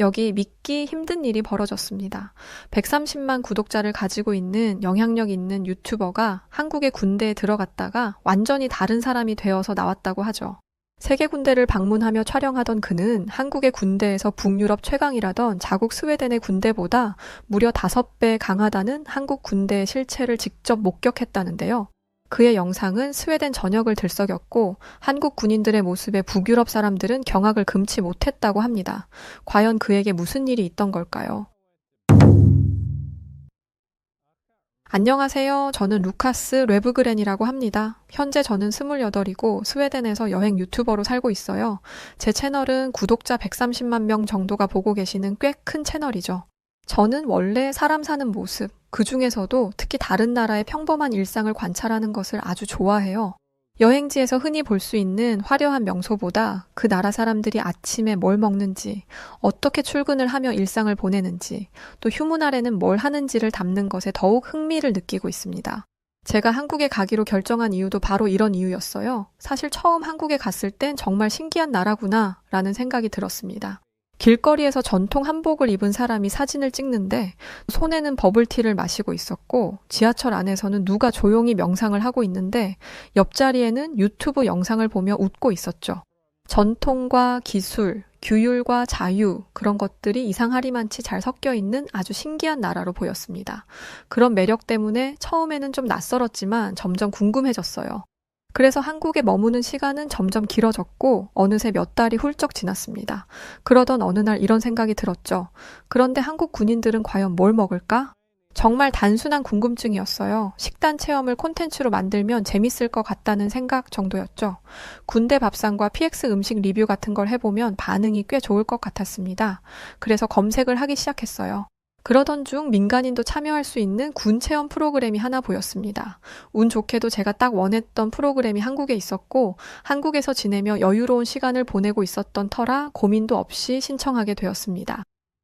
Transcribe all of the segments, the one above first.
여기 믿기 힘든 일이 벌어졌습니다. 130만 구독자를 가지고 있는 영향력 있는 유튜버가 한국의 군대에 들어갔다가 완전히 다른 사람이 되어서 나왔다고 하죠. 세계 군대를 방문하며 촬영하던 그는 한국의 군대에서 북유럽 최강이라던 자국 스웨덴의 군대보다 무려 5배 강하다는 한국 군대의 실체를 직접 목격했다는데요. 그의 영상은 스웨덴 전역을 들썩였고 한국 군인들의 모습에 북유럽 사람들은 경악을 금치 못했다고 합니다. 과연 그에게 무슨 일이 있던 걸까요? 안녕하세요. 저는 루카스 레브그렌이라고 합니다. 현재 저는 28이고 스웨덴에서 여행 유튜버로 살고 있어요. 제 채널은 구독자 130만 명 정도가 보고 계시는 꽤 큰 채널이죠. 저는 원래 사람 사는 모습, 그 중에서도 특히 다른 나라의 평범한 일상을 관찰하는 것을 아주 좋아해요. 여행지에서 흔히 볼 수 있는 화려한 명소보다 그 나라 사람들이 아침에 뭘 먹는지, 어떻게 출근을 하며 일상을 보내는지, 또 휴무날에는 뭘 하는지를 담는 것에 더욱 흥미를 느끼고 있습니다. 제가 한국에 가기로 결정한 이유도 바로 이런 이유였어요. 사실 처음 한국에 갔을 땐 정말 신기한 나라구나 라는 생각이 들었습니다. 길거리에서 전통 한복을 입은 사람이 사진을 찍는데 손에는 버블티를 마시고 있었고 지하철 안에서는 누가 조용히 명상을 하고 있는데 옆자리에는 유튜브 영상을 보며 웃고 있었죠. 전통과 기술, 규율과 자유 그런 것들이 이상하리만치 잘 섞여 있는 아주 신기한 나라로 보였습니다. 그런 매력 때문에 처음에는 좀 낯설었지만 점점 궁금해졌어요. 그래서 한국에 머무는 시간은 점점 길어졌고 어느새 몇 달이 훌쩍 지났습니다. 그러던 어느 날 이런 생각이 들었죠. 그런데 한국 군인들은 과연 뭘 먹을까? 정말 단순한 궁금증이었어요. 식단 체험을 콘텐츠로 만들면 재밌을 것 같다는 생각 정도였죠. 군대 밥상과 PX 음식 리뷰 같은 걸 해보면 반응이 꽤 좋을 것 같았습니다. 그래서 검색을 하기 시작했어요. 그러던 중 민간인도 참여할 수 있는 군 체험 프로그램이 하나 보였습니다. 운 좋게도 제가 딱 원했던 프로그램이 한국에 있었고 한국에서 지내며 여유로운 시간을 보내고 있었던 터라 고민도 없이 신청하게 되었습니다.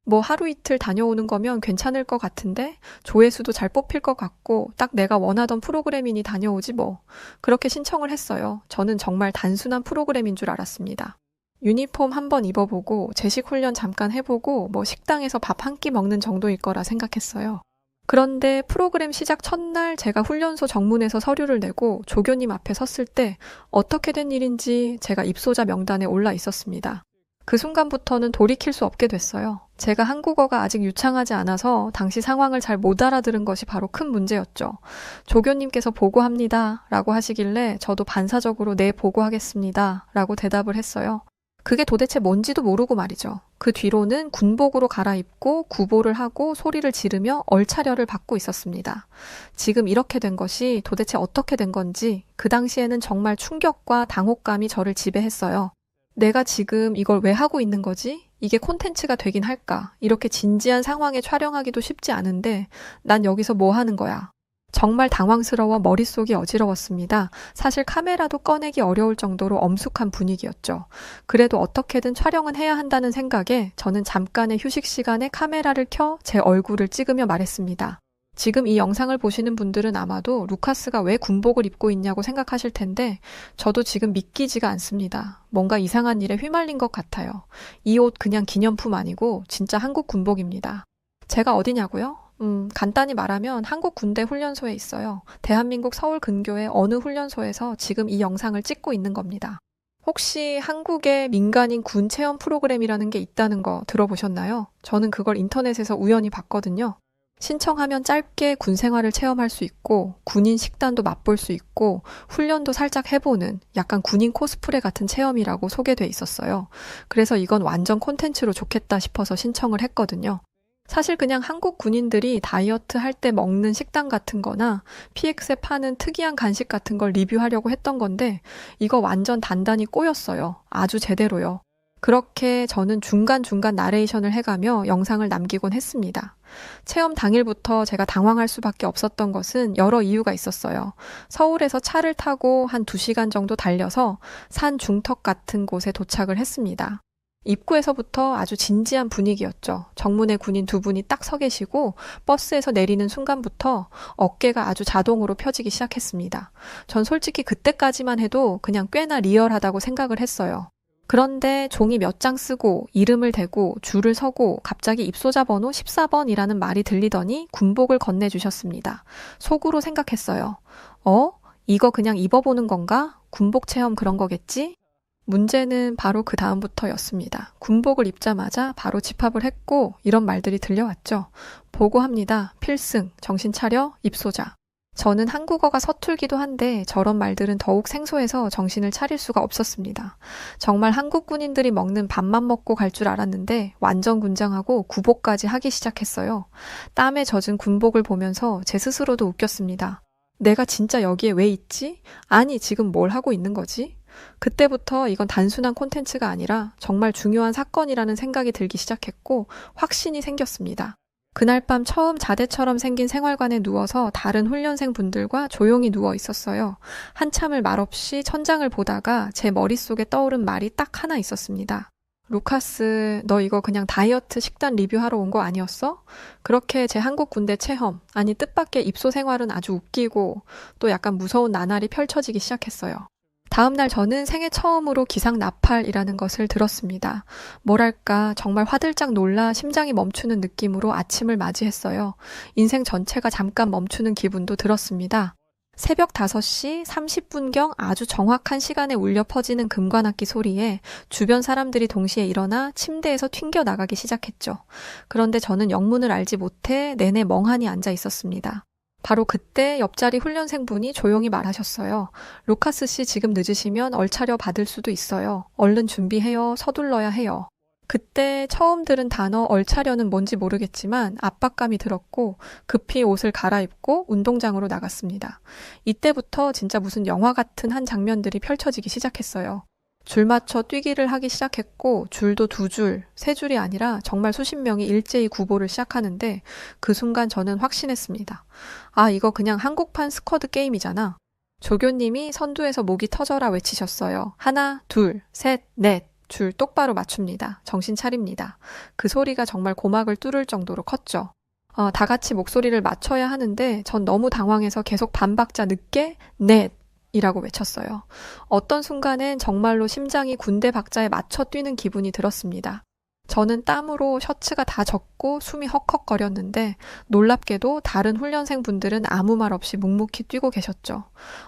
뭐 하루 이틀 다녀오는 거면 괜찮을 것 같은데 조회수도 잘 뽑힐 것 같고 딱 내가 원하던 프로그램이니 다녀오지 뭐. 그렇게 신청을 했어요. 저는 정말 단순한 프로그램인 줄 알았습니다. 유니폼 한번 입어보고 제식 훈련 잠깐 해보고 뭐 식당에서 밥 한 끼 먹는 정도일 거라 생각했어요. 그런데 프로그램 시작 첫날 제가 훈련소 정문에서 서류를 내고 조교님 앞에 섰을 때 어떻게 된 일인지 제가 입소자 명단에 올라 있었습니다. 그 순간부터는 돌이킬 수 없게 됐어요. 제가 한국어가 아직 유창하지 않아서 당시 상황을 잘 못 알아들은 것이 바로 큰 문제였죠. 조교님께서 보고합니다 라고 하시길래 저도 반사적으로 네 보고하겠습니다 라고 대답을 했어요. 그게 도대체 뭔지도 모르고 말이죠. 그 뒤로는 군복으로 갈아입고 구보를 하고 소리를 지르며 얼차려를 받고 있었습니다. 지금 이렇게 된 것이 도대체 어떻게 된 건지 그 당시에는 정말 충격과 당혹감이 저를 지배했어요. 내가 지금 이걸 왜 하고 있는 거지? 이게 콘텐츠가 되긴 할까? 이렇게 진지한 상황에 촬영하기도 쉽지 않은데 난 여기서 뭐 하는 거야? 정말 당황스러워 머릿속이 어지러웠습니다. 사실 카메라도 꺼내기 어려울 정도로 엄숙한 분위기였죠. 그래도 어떻게든 촬영은 해야 한다는 생각에 저는 잠깐의 휴식 시간에 카메라를 켜 제 얼굴을 찍으며 말했습니다. 지금 이 영상을 보시는 분들은 아마도 루카스가 왜 군복을 입고 있냐고 생각하실 텐데 저도 지금 믿기지가 않습니다. 뭔가 이상한 일에 휘말린 것 같아요. 이 옷 그냥 기념품 아니고 진짜 한국 군복입니다. 제가 어디냐고요? 간단히 말하면 한국 군대 훈련소에 있어요. 대한민국 서울 근교의 어느 훈련소에서 지금 이 영상을 찍고 있는 겁니다. 혹시 한국에 민간인 군 체험 프로그램이라는 게 있다는 거 들어보셨나요? 저는 그걸 인터넷에서 우연히 봤거든요. 신청하면 짧게 군 생활을 체험할 수 있고 군인 식단도 맛볼 수 있고 훈련도 살짝 해보는 약간 군인 코스프레 같은 체험이라고 소개돼 있었어요. 그래서 이건 완전 콘텐츠로 좋겠다 싶어서 신청을 했거든요. 사실 그냥 한국 군인들이 다이어트 할 때 먹는 식단 같은 거나 PX에 파는 특이한 간식 같은 걸 리뷰하려고 했던 건데 이거 완전 단단히 꼬였어요. 아주 제대로요. 그렇게 저는 중간중간 나레이션을 해가며 영상을 남기곤 했습니다. 체험 당일부터 제가 당황할 수밖에 없었던 것은 여러 이유가 있었어요. 서울에서 차를 타고 한 2시간 정도 달려서 산 중턱 같은 곳에 도착을 했습니다. 입구에서부터 아주 진지한 분위기였죠. 정문에 군인 2분이 딱 서 계시고 버스에서 내리는 순간부터 어깨가 아주 자동으로 펴지기 시작했습니다. 전 솔직히 그때까지만 해도 그냥 꽤나 리얼하다고 생각을 했어요. 그런데 종이 몇 장 쓰고 이름을 대고 줄을 서고 갑자기 입소자 번호 14번이라는 말이 들리더니 군복을 건네주셨습니다. 속으로 생각했어요. 이거 그냥 입어보는 건가? 군복 체험 그런 거겠지? 문제는 바로 그 다음부터였습니다. 군복을 입자마자 바로 집합을 했고 이런 말들이 들려왔죠. 보고합니다. 필승, 정신 차려, 입소자. 저는 한국어가 서툴기도 한데 저런 말들은 더욱 생소해서 정신을 차릴 수가 없었습니다. 정말 한국 군인들이 먹는 밥만 먹고 갈 줄 알았는데 완전 군장하고 구복까지 하기 시작했어요. 땀에 젖은 군복을 보면서 제 스스로도 웃겼습니다. 내가 진짜 여기에 왜 있지? 아니, 지금 뭘 하고 있는 거지? 그때부터 이건 단순한 콘텐츠가 아니라 정말 중요한 사건이라는 생각이 들기 시작했고 확신이 생겼습니다. 그날 밤 처음 자대처럼 생긴 생활관에 누워서 다른 훈련생 분들과 조용히 누워 있었어요. 한참을 말없이 천장을 보다가 제 머릿속에 떠오른 말이 딱 하나 있었습니다. 루카스, 너 이거 그냥 다이어트 식단 리뷰하러 온 거 아니었어? 그렇게 제 한국 군대 체험, 아니 뜻밖의 입소 생활은 아주 웃기고 또 약간 무서운 나날이 펼쳐지기 시작했어요. 다음날 저는 생애 처음으로 기상 나팔이라는 것을 들었습니다. 뭐랄까 정말 화들짝 놀라 심장이 멈추는 느낌으로 아침을 맞이했어요. 인생 전체가 잠깐 멈추는 기분도 들었습니다. 새벽 5시 30분경 아주 정확한 시간에 울려 퍼지는 금관악기 소리에 주변 사람들이 동시에 일어나 침대에서 튕겨 나가기 시작했죠. 그런데 저는 영문을 알지 못해 내내 멍하니 앉아 있었습니다. 바로 그때 옆자리 훈련생분이 조용히 말하셨어요. 루카스 씨 지금 늦으시면 얼차려 받을 수도 있어요. 얼른 준비해요. 서둘러야 해요. 그때 처음 들은 단어 얼차려는 뭔지 모르겠지만 압박감이 들었고 급히 옷을 갈아입고 운동장으로 나갔습니다. 이때부터 진짜 무슨 영화 같은 한 장면들이 펼쳐지기 시작했어요. 줄 맞춰 뛰기를 하기 시작했고 줄도 2줄, 3줄이 아니라 정말 수십 명이 일제히 구보를 시작하는데 그 순간 저는 확신했습니다. 아, 이거 그냥 한국판 스쿼드 게임이잖아. 조교님이 선두에서 목이 터져라 외치셨어요. 1, 2, 3, 넷. 줄 똑바로 맞춥니다. 정신 차립니다. 그 소리가 정말 고막을 뚫을 정도로 컸죠. 다 같이 목소리를 맞춰야 하는데 전 너무 당황해서 계속 반박자 늦게 넷 이라고 외쳤어요. 어떤 순간엔 정말로 심장이 군대 박자에 맞춰 뛰는 기분이 들었습니다. 저는 땀으로 셔츠가 다 젖고 숨이 헉헉거렸는데 놀랍게도 다른 훈련생분들은 아무 말 없이 묵묵히 뛰고 계셨죠.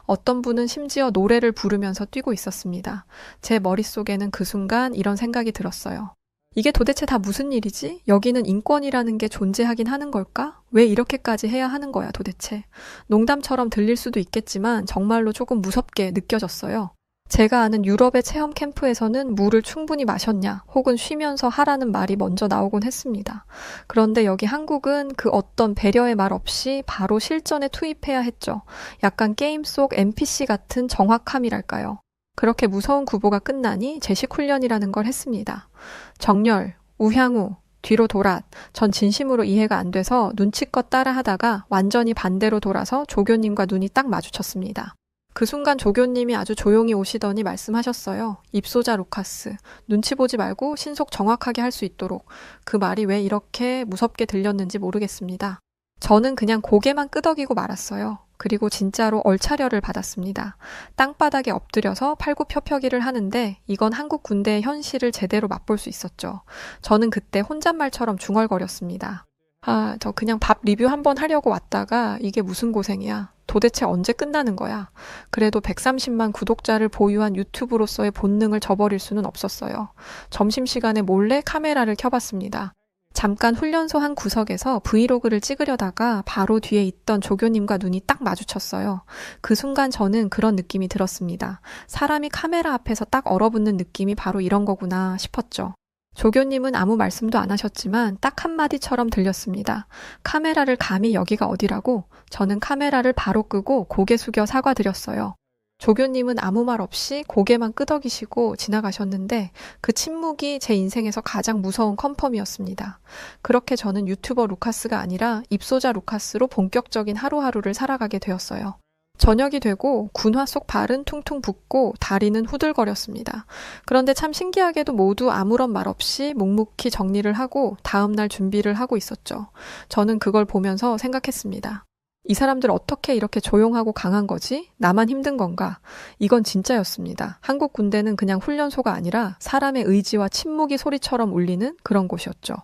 어떤 분은 심지어 노래를 부르면서 뛰고 있었습니다. 제 머릿속에는 그 순간 이런 생각이 들었어요. 이게 도대체 다 무슨 일이지? 여기는 인권이라는 게 존재하긴 하는 걸까? 왜 이렇게까지 해야 하는 거야 도대체? 농담처럼 들릴 수도 있겠지만 정말로 조금 무섭게 느껴졌어요. 제가 아는 유럽의 체험 캠프에서는 물을 충분히 마셨냐 혹은 쉬면서 하라는 말이 먼저 나오곤 했습니다. 그런데 여기 한국은 그 어떤 배려의 말 없이 바로 실전에 투입해야 했죠. 약간 게임 속 NPC 같은 정확함이랄까요. 그렇게 무서운 구보가 끝나니 제식 훈련이라는 걸 했습니다. 정렬, 우향우, 뒤로 돌아. 전 진심으로 이해가 안 돼서 눈치껏 따라 하다가 완전히 반대로 돌아서 조교님과 눈이 딱 마주쳤습니다. 그 순간 조교님이 아주 조용히 오시더니 말씀하셨어요. 입소자 루카스, 눈치 보지 말고 신속 정확하게 할 수 있도록. 그 말이 왜 이렇게 무섭게 들렸는지 모르겠습니다. 저는 그냥 고개만 끄덕이고 말았어요. 그리고 진짜로 얼차려를 받았습니다. 땅바닥에 엎드려서 팔굽혀펴기를 하는데 이건 한국 군대의 현실을 제대로 맛볼 수 있었죠. 저는 그때 혼잣말처럼 중얼거렸습니다. 저 그냥 밥 리뷰 한번 하려고 왔다가 이게 무슨 고생이야. 도대체 언제 끝나는 거야. 그래도 130만 구독자를 보유한 유튜브로서의 본능을 저버릴 수는 없었어요. 점심시간에 몰래 카메라를 켜봤습니다. 잠깐 훈련소 한 구석에서 브이로그를 찍으려다가 바로 뒤에 있던 조교님과 눈이 딱 마주쳤어요. 그 순간 저는 그런 느낌이 들었습니다. 사람이 카메라 앞에서 딱 얼어붙는 느낌이 바로 이런 거구나 싶었죠. 조교님은 아무 말씀도 안 하셨지만 딱 한마디처럼 들렸습니다. 카메라를 감히 여기가 어디라고? 저는 카메라를 바로 끄고 고개 숙여 사과드렸어요. 조교님은 아무 말 없이 고개만 끄덕이시고 지나가셨는데 그 침묵이 제 인생에서 가장 무서운 컨펌이었습니다. 그렇게 저는 유튜버 루카스가 아니라 입소자 루카스로 본격적인 하루하루를 살아가게 되었어요. 저녁이 되고 군화 속 발은 퉁퉁 붓고 다리는 후들거렸습니다. 그런데 참 신기하게도 모두 아무런 말 없이 묵묵히 정리를 하고 다음날 준비를 하고 있었죠. 저는 그걸 보면서 생각했습니다. 이 사람들 어떻게 이렇게 조용하고 강한 거지? 나만 힘든 건가? 이건 진짜였습니다. 한국 군대는 그냥 훈련소가 아니라 사람의 의지와 침묵이 소리처럼 울리는 그런 곳이었죠.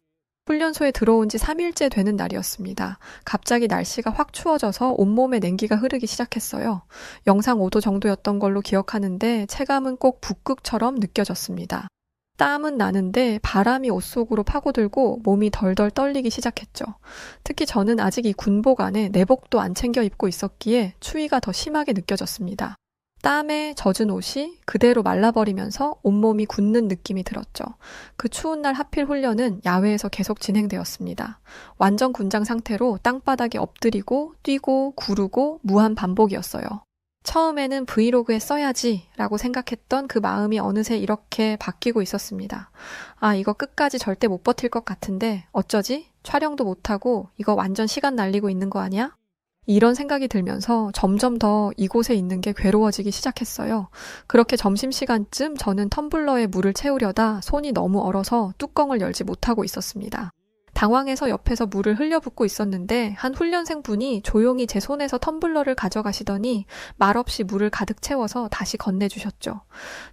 훈련소에 들어온 지 3일째 되는 날이었습니다. 갑자기 날씨가 확 추워져서 온몸에 냉기가 흐르기 시작했어요. 영상 5도 정도였던 걸로 기억하는데 체감은 꼭 북극처럼 느껴졌습니다. 땀은 나는데 바람이 옷 속으로 파고들고 몸이 덜덜 떨리기 시작했죠. 특히 저는 아직 이 군복 안에 내복도 안 챙겨 입고 있었기에 추위가 더 심하게 느껴졌습니다. 땀에 젖은 옷이 그대로 말라버리면서 온몸이 굳는 느낌이 들었죠. 그 추운 날 하필 훈련은 야외에서 계속 진행되었습니다. 완전 군장 상태로 땅바닥에 엎드리고 뛰고 구르고 무한 반복이었어요. 처음에는 브이로그에 써야지 라고 생각했던 그 마음이 어느새 이렇게 바뀌고 있었습니다. 아, 이거 끝까지 절대 못 버틸 것 같은데 어쩌지? 촬영도 못하고 이거 완전 시간 날리고 있는 거 아니야? 이런 생각이 들면서 점점 더 이곳에 있는 게 괴로워지기 시작했어요. 그렇게 점심시간쯤 저는 텀블러에 물을 채우려다 손이 너무 얼어서 뚜껑을 열지 못하고 있었습니다. 당황해서 옆에서 물을 흘려붓고 있었는데 한 훈련생 분이 조용히 제 손에서 텀블러를 가져가시더니 말없이 물을 가득 채워서 다시 건네주셨죠.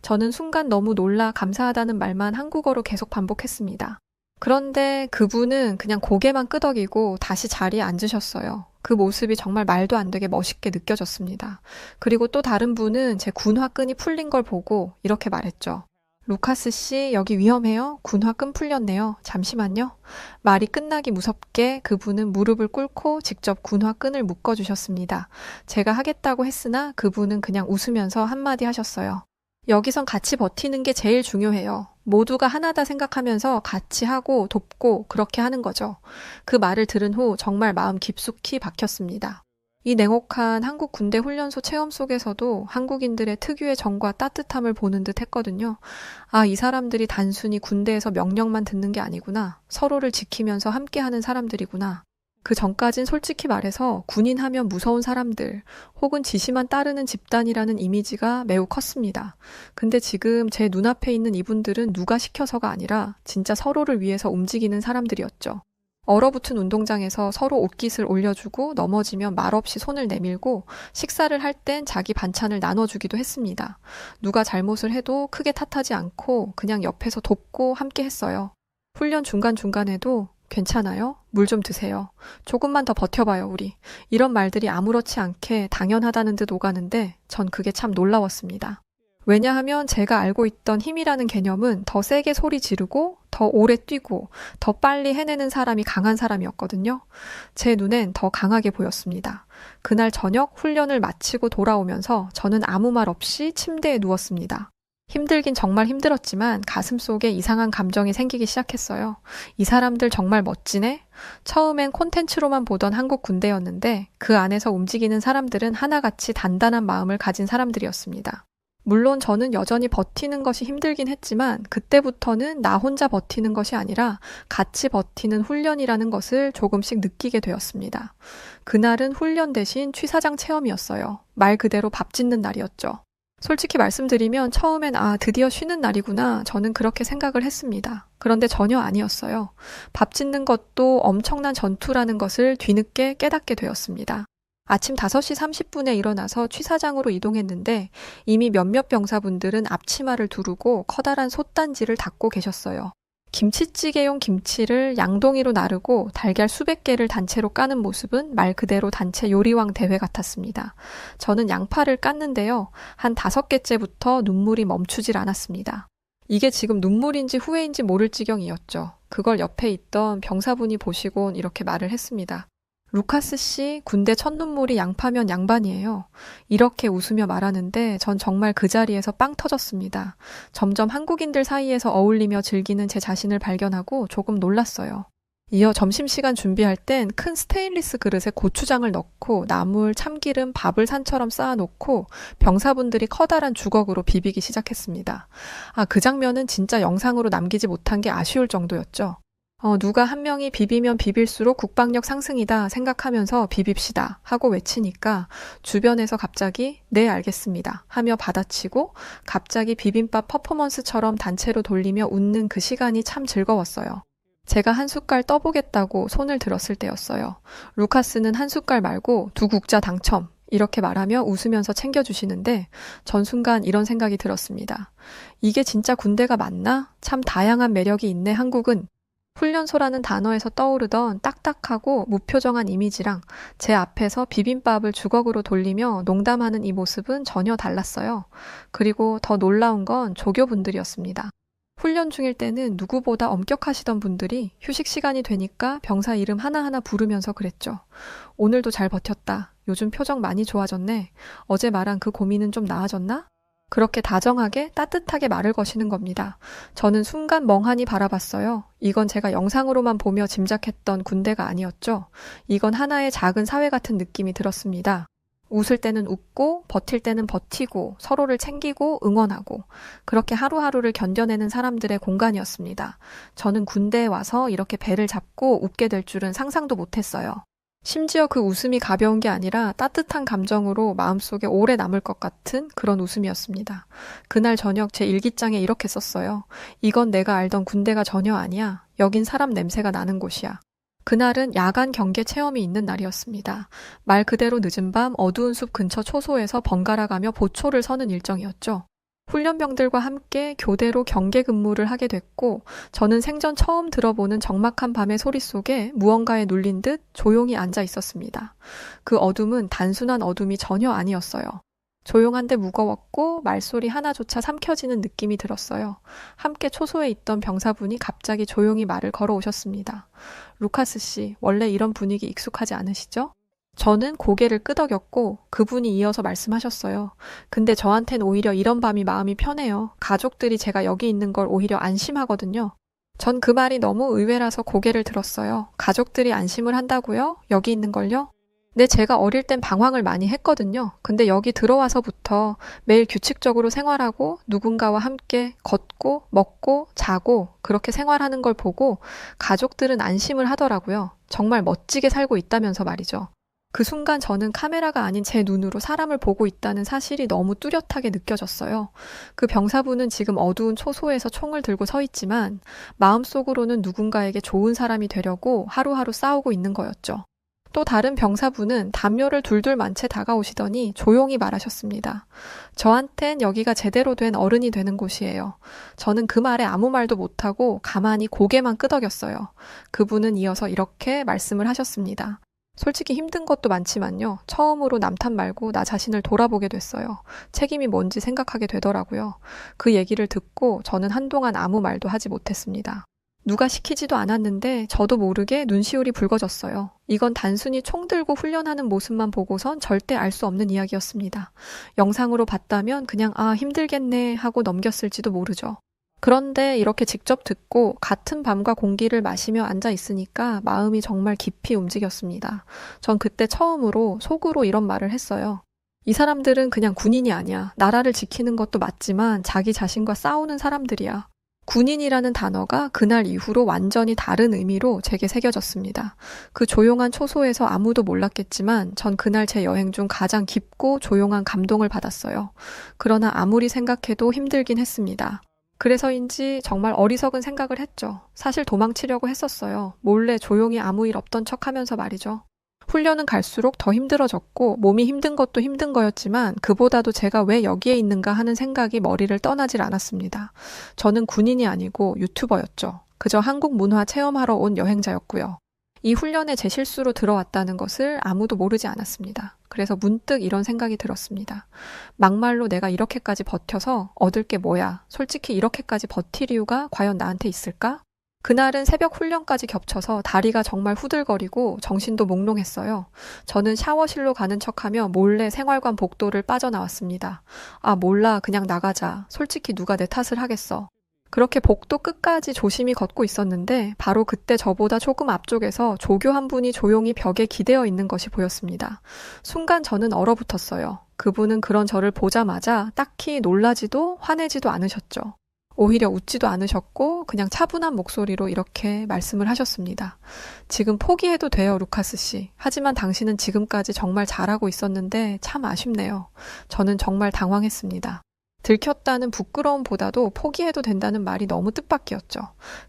저는 순간 너무 놀라 감사하다는 말만 한국어로 계속 반복했습니다. 그런데 그분은 그냥 고개만 끄덕이고 다시 자리에 앉으셨어요. 그 모습이 정말 말도 안 되게 멋있게 느껴졌습니다. 그리고 또 다른 분은 제 군화 끈이 풀린 걸 보고 이렇게 말했죠. 루카스 씨, 여기 위험해요. 군화 끈 풀렸네요. 잠시만요. 말이 끝나기 무섭게 그분은 무릎을 꿇고 직접 군화 끈을 묶어주셨습니다. 제가 하겠다고 했으나 그분은 그냥 웃으면서 한마디 하셨어요. 여기선 같이 버티는 게 제일 중요해요. 모두가 하나다 생각하면서 같이 하고 돕고 그렇게 하는 거죠. 그 말을 들은 후 정말 마음 깊숙이 박혔습니다. 이 냉혹한 한국 군대 훈련소 체험 속에서도 한국인들의 특유의 정과 따뜻함을 보는 듯 했거든요. 아, 이 사람들이 단순히 군대에서 명령만 듣는 게 아니구나. 서로를 지키면서 함께하는 사람들이구나. 그 전까진 솔직히 말해서 군인 하면 무서운 사람들 혹은 지시만 따르는 집단이라는 이미지가 매우 컸습니다. 근데 지금 제 눈앞에 있는 이분들은 누가 시켜서가 아니라 진짜 서로를 위해서 움직이는 사람들이었죠. 얼어붙은 운동장에서 서로 옷깃을 올려주고 넘어지면 말없이 손을 내밀고 식사를 할 땐 자기 반찬을 나눠주기도 했습니다. 누가 잘못을 해도 크게 탓하지 않고 그냥 옆에서 돕고 함께 했어요. 훈련 중간중간에도 괜찮아요? 물 좀 드세요. 조금만 더 버텨봐요, 우리. 이런 말들이 아무렇지 않게 당연하다는 듯 오가는데 전 그게 참 놀라웠습니다. 왜냐하면 제가 알고 있던 힘이라는 개념은 더 세게 소리 지르고 더 오래 뛰고 더 빨리 해내는 사람이 강한 사람이었거든요. 제 눈엔 더 강하게 보였습니다. 그날 저녁 훈련을 마치고 돌아오면서 저는 아무 말 없이 침대에 누웠습니다. 힘들긴 정말 힘들었지만 가슴속에 이상한 감정이 생기기 시작했어요. 이 사람들 정말 멋지네? 처음엔 콘텐츠로만 보던 한국 군대였는데 그 안에서 움직이는 사람들은 하나같이 단단한 마음을 가진 사람들이었습니다. 물론 저는 여전히 버티는 것이 힘들긴 했지만 그때부터는 나 혼자 버티는 것이 아니라 같이 버티는 훈련이라는 것을 조금씩 느끼게 되었습니다. 그날은 훈련 대신 취사장 체험이었어요. 말 그대로 밥 짓는 날이었죠. 솔직히 말씀드리면 처음엔 드디어 쉬는 날이구나 저는 그렇게 생각을 했습니다. 그런데 전혀 아니었어요. 밥 짓는 것도 엄청난 전투라는 것을 뒤늦게 깨닫게 되었습니다. 아침 5시 30분에 일어나서 취사장으로 이동했는데 이미 몇몇 병사분들은 앞치마를 두르고 커다란 솥단지를 닦고 계셨어요. 김치찌개용 김치를 양동이로 나르고 달걀 수백 개를 단체로 까는 모습은 말 그대로 단체 요리왕 대회 같았습니다. 저는 양파를 깠는데요. 한 5개째부터 눈물이 멈추질 않았습니다. 이게 지금 눈물인지 후회인지 모를 지경이었죠. 그걸 옆에 있던 병사분이 보시곤 이렇게 말을 했습니다. 루카스 씨, 군대 첫 눈물이 양파면 양반이에요. 이렇게 웃으며 말하는데 전 정말 그 자리에서 빵 터졌습니다. 점점 한국인들 사이에서 어울리며 즐기는 제 자신을 발견하고 조금 놀랐어요. 이어 점심시간 준비할 땐 큰 스테인리스 그릇에 고추장을 넣고 나물, 참기름, 밥을 산처럼 쌓아놓고 병사분들이 커다란 주걱으로 비비기 시작했습니다. 그 장면은 진짜 영상으로 남기지 못한 게 아쉬울 정도였죠. 누가 한 명이 비비면 비빌수록 국방력 상승이다 생각하면서 비빕시다 하고 외치니까 주변에서 갑자기 네 알겠습니다 하며 받아치고 갑자기 비빔밥 퍼포먼스처럼 단체로 돌리며 웃는 그 시간이 참 즐거웠어요. 제가 한 숟갈 떠보겠다고 손을 들었을 때였어요. 루카스는 한 숟갈 말고 두 국자 당첨. 이렇게 말하며 웃으면서 챙겨주시는데 전 순간 이런 생각이 들었습니다. 이게 진짜 군대가 맞나? 참 다양한 매력이 있네 한국은. 훈련소라는 단어에서 떠오르던 딱딱하고 무표정한 이미지랑 제 앞에서 비빔밥을 주걱으로 돌리며 농담하는 이 모습은 전혀 달랐어요. 그리고 더 놀라운 건 조교분들이었습니다. 훈련 중일 때는 누구보다 엄격하시던 분들이 휴식 시간이 되니까 병사 이름 하나하나 부르면서 그랬죠. 오늘도 잘 버텼다. 요즘 표정 많이 좋아졌네. 어제 말한 그 고민은 좀 나아졌나? 그렇게 다정하게 따뜻하게 말을 거시는 겁니다. 저는 순간 멍하니 바라봤어요. 이건 제가 영상으로만 보며 짐작했던 군대가 아니었죠. 이건 하나의 작은 사회 같은 느낌이 들었습니다. 웃을 때는 웃고 버틸 때는 버티고 서로를 챙기고 응원하고 그렇게 하루하루를 견뎌내는 사람들의 공간이었습니다. 저는 군대에 와서 이렇게 배를 잡고 웃게 될 줄은 상상도 못했어요. 심지어 그 웃음이 가벼운 게 아니라 따뜻한 감정으로 마음속에 오래 남을 것 같은 그런 웃음이었습니다. 그날 저녁 제 일기장에 이렇게 썼어요. 이건 내가 알던 군대가 전혀 아니야. 여긴 사람 냄새가 나는 곳이야. 그날은 야간 경계 체험이 있는 날이었습니다. 말 그대로 늦은 밤 어두운 숲 근처 초소에서 번갈아 가며 보초를 서는 일정이었죠. 훈련병들과 함께 교대로 경계 근무를 하게 됐고 저는 생전 처음 들어보는 적막한 밤의 소리 속에 무언가에 눌린 듯 조용히 앉아 있었습니다. 그 어둠은 단순한 어둠이 전혀 아니었어요. 조용한데 무거웠고 말소리 하나조차 삼켜지는 느낌이 들었어요. 함께 초소에 있던 병사분이 갑자기 조용히 말을 걸어오셨습니다. 루카스 씨, 원래 이런 분위기 익숙하지 않으시죠? 저는 고개를 끄덕였고 그분이 이어서 말씀하셨어요. 근데 저한텐 오히려 이런 밤이 마음이 편해요. 가족들이 제가 여기 있는 걸 오히려 안심하거든요. 전 그 말이 너무 의외라서 고개를 들었어요. 가족들이 안심을 한다고요? 여기 있는 걸요? 네, 제가 어릴 땐 방황을 많이 했거든요. 근데 여기 들어와서부터 매일 규칙적으로 생활하고 누군가와 함께 걷고 먹고 자고 그렇게 생활하는 걸 보고 가족들은 안심을 하더라고요. 정말 멋지게 살고 있다면서 말이죠. 그 순간 저는 카메라가 아닌 제 눈으로 사람을 보고 있다는 사실이 너무 뚜렷하게 느껴졌어요. 그 병사분은 지금 어두운 초소에서 총을 들고 서 있지만 마음속으로는 누군가에게 좋은 사람이 되려고 하루하루 싸우고 있는 거였죠. 또 다른 병사분은 담요를 둘둘 만 채 다가오시더니 조용히 말하셨습니다. 저한텐 여기가 제대로 된 어른이 되는 곳이에요. 저는 그 말에 아무 말도 못하고 가만히 고개만 끄덕였어요. 그분은 이어서 이렇게 말씀을 하셨습니다. 솔직히 힘든 것도 많지만요. 처음으로 남탓 말고 나 자신을 돌아보게 됐어요. 책임이 뭔지 생각하게 되더라고요. 그 얘기를 듣고 저는 한동안 아무 말도 하지 못했습니다. 누가 시키지도 않았는데 저도 모르게 눈시울이 붉어졌어요. 이건 단순히 총 들고 훈련하는 모습만 보고선 절대 알 수 없는 이야기였습니다. 영상으로 봤다면 그냥 힘들겠네 하고 넘겼을지도 모르죠. 그런데 이렇게 직접 듣고 같은 밤과 공기를 마시며 앉아 있으니까 마음이 정말 깊이 움직였습니다. 전 그때 처음으로 속으로 이런 말을 했어요. 이 사람들은 그냥 군인이 아니야. 나라를 지키는 것도 맞지만 자기 자신과 싸우는 사람들이야. 군인이라는 단어가 그날 이후로 완전히 다른 의미로 제게 새겨졌습니다. 그 조용한 초소에서 아무도 몰랐겠지만 전 그날 제 여행 중 가장 깊고 조용한 감동을 받았어요. 그러나 아무리 생각해도 힘들긴 했습니다. 그래서인지 정말 어리석은 생각을 했죠. 사실 도망치려고 했었어요. 몰래 조용히 아무 일 없던 척하면서 말이죠. 훈련은 갈수록 더 힘들어졌고 몸이 힘든 것도 힘든 거였지만 그보다도 제가 왜 여기에 있는가 하는 생각이 머리를 떠나질 않았습니다. 저는 군인이 아니고 유튜버였죠. 그저 한국 문화 체험하러 온 여행자였고요. 이 훈련에 제 실수로 들어왔다는 것을 아무도 모르지 않았습니다. 그래서 문득 이런 생각이 들었습니다. 막말로 내가 이렇게까지 버텨서 얻을 게 뭐야? 솔직히 이렇게까지 버틸 이유가 과연 나한테 있을까? 그날은 새벽 훈련까지 겹쳐서 다리가 정말 후들거리고 정신도 몽롱했어요. 저는 샤워실로 가는 척하며 몰래 생활관 복도를 빠져나왔습니다. 몰라, 그냥 나가자. 솔직히 누가 내 탓을 하겠어. 그렇게 복도 끝까지 조심히 걷고 있었는데 바로 그때 저보다 조금 앞쪽에서 조교 한 분이 조용히 벽에 기대어 있는 것이 보였습니다. 순간 저는 얼어붙었어요. 그분은 그런 저를 보자마자 딱히 놀라지도 화내지도 않으셨죠. 오히려 웃지도 않으셨고 그냥 차분한 목소리로 이렇게 말씀을 하셨습니다. 지금 포기해도 돼요, 루카스 씨. 하지만 당신은 지금까지 정말 잘하고 있었는데 참 아쉽네요. 저는 정말 당황했습니다. 들켰다는 부끄러움보다도 포기해도 된다는 말이 너무 뜻밖이었죠.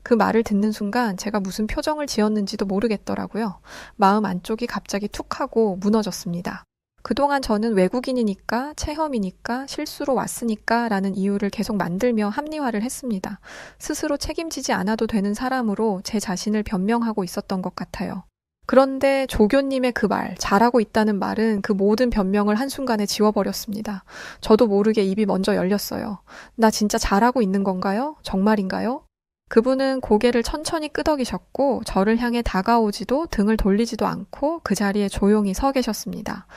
그 말을 듣는 순간 제가 무슨 표정을 지었는지도 모르겠더라고요. 마음 안쪽이 갑자기 툭 하고 무너졌습니다. 그동안 저는 외국인이니까, 체험이니까, 실수로 왔으니까 라는 이유를 계속 만들며 합리화를 했습니다. 스스로 책임지지 않아도 되는 사람으로 제 자신을 변명하고 있었던 것 같아요. 그런데 조교님의 그 말, 잘하고 있다는 말은 그 모든 변명을 한순간에 지워버렸습니다. 저도 모르게 입이 먼저 열렸어요. 나 진짜 잘하고 있는 건가요? 정말인가요? 그분은 고개를 천천히 끄덕이셨고 저를 향해 다가오지도 등을 돌리지도 않고 그 자리에 조용히 서 계셨습니다.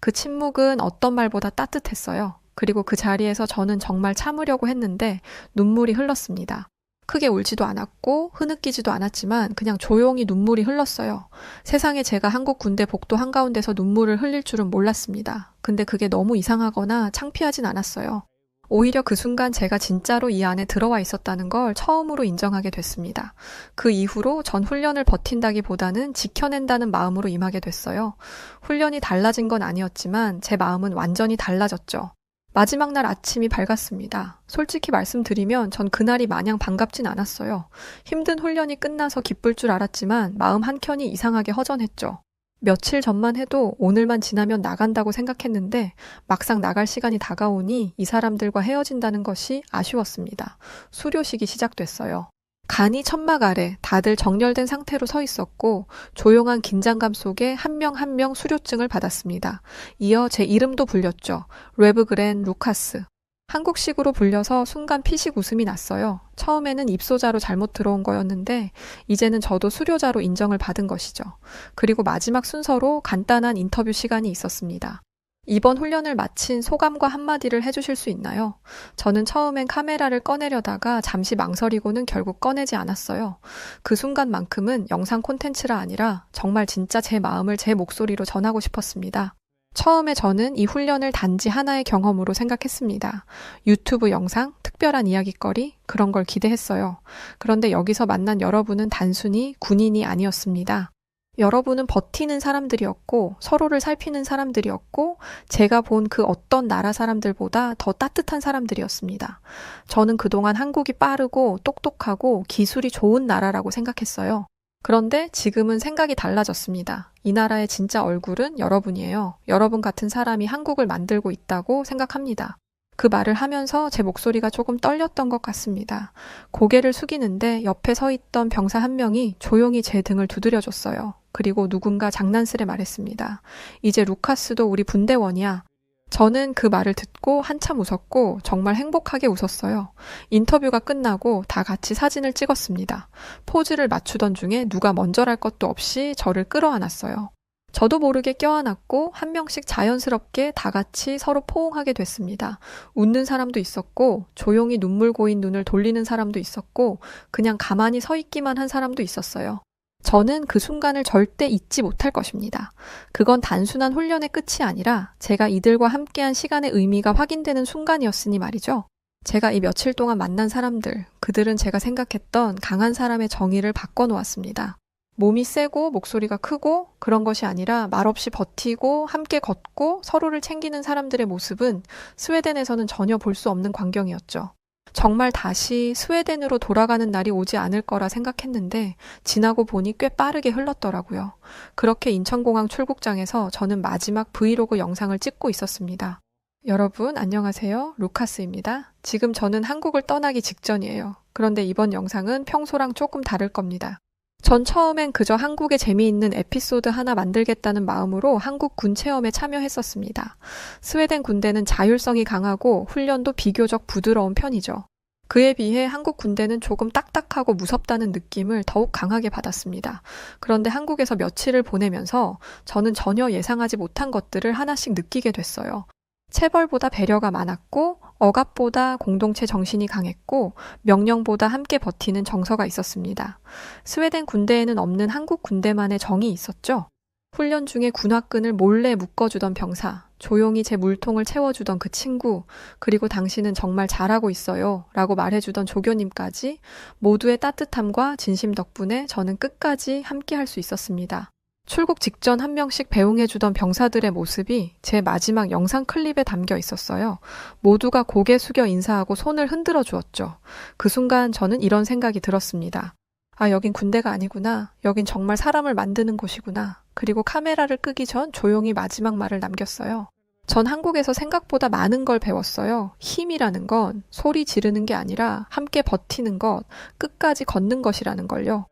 그 침묵은 어떤 말보다 따뜻했어요. 그리고 그 자리에서 저는 정말 참으려고 했는데 눈물이 흘렀습니다. 크게 울지도 않았고 흐느끼지도 않았지만 그냥 조용히 눈물이 흘렀어요. 세상에 제가 한국 군대 복도 한가운데서 눈물을 흘릴 줄은 몰랐습니다. 근데 그게 너무 이상하거나 창피하진 않았어요. 오히려 그 순간 제가 진짜로 이 안에 들어와 있었다는 걸 처음으로 인정하게 됐습니다. 그 이후로 전 훈련을 버틴다기보다는 지켜낸다는 마음으로 임하게 됐어요. 훈련이 달라진 건 아니었지만 제 마음은 완전히 달라졌죠. 마지막 날 아침이 밝았습니다. 솔직히 말씀드리면 전 그날이 마냥 반갑진 않았어요. 힘든 훈련이 끝나서 기쁠 줄 알았지만 마음 한켠이 이상하게 허전했죠. 며칠 전만 해도 오늘만 지나면 나간다고 생각했는데 막상 나갈 시간이 다가오니 이 사람들과 헤어진다는 것이 아쉬웠습니다. 수료식이 시작됐어요. 간이 천막 아래 다들 정렬된 상태로 서 있었고 조용한 긴장감 속에 한 명 한 명 수료증을 받았습니다. 이어 제 이름도 불렸죠. 레브그렌 루카스. 한국식으로 불려서 순간 피식 웃음이 났어요. 처음에는 입소자로 잘못 들어온 거였는데 이제는 저도 수료자로 인정을 받은 것이죠. 그리고 마지막 순서로 간단한 인터뷰 시간이 있었습니다. 이번 훈련을 마친 소감과 한마디를 해주실 수 있나요? 저는 처음엔 카메라를 꺼내려다가 잠시 망설이고는 결국 꺼내지 않았어요. 그 순간만큼은 영상 콘텐츠라 아니라 정말 진짜 제 마음을 제 목소리로 전하고 싶었습니다. 처음에 저는 이 훈련을 단지 하나의 경험으로 생각했습니다. 유튜브 영상, 특별한 이야깃거리, 그런 걸 기대했어요. 그런데 여기서 만난 여러분은 단순히 군인이 아니었습니다. 여러분은 버티는 사람들이었고 서로를 살피는 사람들이었고 제가 본 그 어떤 나라 사람들보다 더 따뜻한 사람들이었습니다. 저는 그동안 한국이 빠르고 똑똑하고 기술이 좋은 나라라고 생각했어요. 그런데 지금은 생각이 달라졌습니다. 이 나라의 진짜 얼굴은 여러분이에요. 여러분 같은 사람이 한국을 만들고 있다고 생각합니다. 그 말을 하면서 제 목소리가 조금 떨렸던 것 같습니다. 고개를 숙이는데 옆에 서 있던 병사 한 명이 조용히 제 등을 두드려줬어요. 그리고 누군가 장난스레 말했습니다. 이제 루카스도 우리 분대원이야. 저는 그 말을 듣고 한참 웃었고 정말 행복하게 웃었어요. 인터뷰가 끝나고 다 같이 사진을 찍었습니다. 포즈를 맞추던 중에 누가 먼저랄 것도 없이 저를 끌어안았어요. 저도 모르게 껴안았고 한 명씩 자연스럽게 다 같이 서로 포옹하게 됐습니다. 웃는 사람도 있었고 조용히 눈물 고인 눈을 돌리는 사람도 있었고 그냥 가만히 서 있기만 한 사람도 있었어요. 저는 그 순간을 절대 잊지 못할 것입니다. 그건 단순한 훈련의 끝이 아니라 제가 이들과 함께한 시간의 의미가 확인되는 순간이었으니 말이죠. 제가 이 며칠 동안 만난 사람들, 그들은 제가 생각했던 강한 사람의 정의를 바꿔놓았습니다. 몸이 세고 목소리가 크고 그런 것이 아니라 말없이 버티고 함께 걷고 서로를 챙기는 사람들의 모습은 스웨덴에서는 전혀 볼 수 없는 광경이었죠. 정말 다시 스웨덴으로 돌아가는 날이 오지 않을 거라 생각했는데 지나고 보니 꽤 빠르게 흘렀더라고요. 그렇게 인천공항 출국장에서 저는 마지막 브이로그 영상을 찍고 있었습니다. 여러분 안녕하세요. 루카스입니다. 지금 저는 한국을 떠나기 직전이에요. 그런데 이번 영상은 평소랑 조금 다를 겁니다. 전 처음엔 그저 한국에 재미있는 에피소드 하나 만들겠다는 마음으로 한국 군 체험에 참여했었습니다. 스웨덴 군대는 자율성이 강하고 훈련도 비교적 부드러운 편이죠. 그에 비해 한국 군대는 조금 딱딱하고 무섭다는 느낌을 더욱 강하게 받았습니다. 그런데 한국에서 며칠을 보내면서 저는 전혀 예상하지 못한 것들을 하나씩 느끼게 됐어요. 체벌보다 배려가 많았고 억압보다 공동체 정신이 강했고 명령보다 함께 버티는 정서가 있었습니다. 스웨덴 군대에는 없는 한국 군대만의 정이 있었죠. 훈련 중에 군화끈을 몰래 묶어주던 병사, 조용히 제 물통을 채워주던 그 친구, 그리고 당신은 정말 잘하고 있어요 라고 말해주던 조교님까지 모두의 따뜻함과 진심 덕분에 저는 끝까지 함께 할 수 있었습니다. 출국 직전 한 명씩 배웅해주던 병사들의 모습이 제 마지막 영상 클립에 담겨 있었어요. 모두가 고개 숙여 인사하고 손을 흔들어 주었죠. 그 순간 저는 이런 생각이 들었습니다. 아, 여긴 군대가 아니구나. 여긴 정말 사람을 만드는 곳이구나. 그리고 카메라를 끄기 전 조용히 마지막 말을 남겼어요. 전 한국에서 생각보다 많은 걸 배웠어요. 힘이라는 건 소리 지르는 게 아니라 함께 버티는 것, 끝까지 걷는 것이라는 걸요.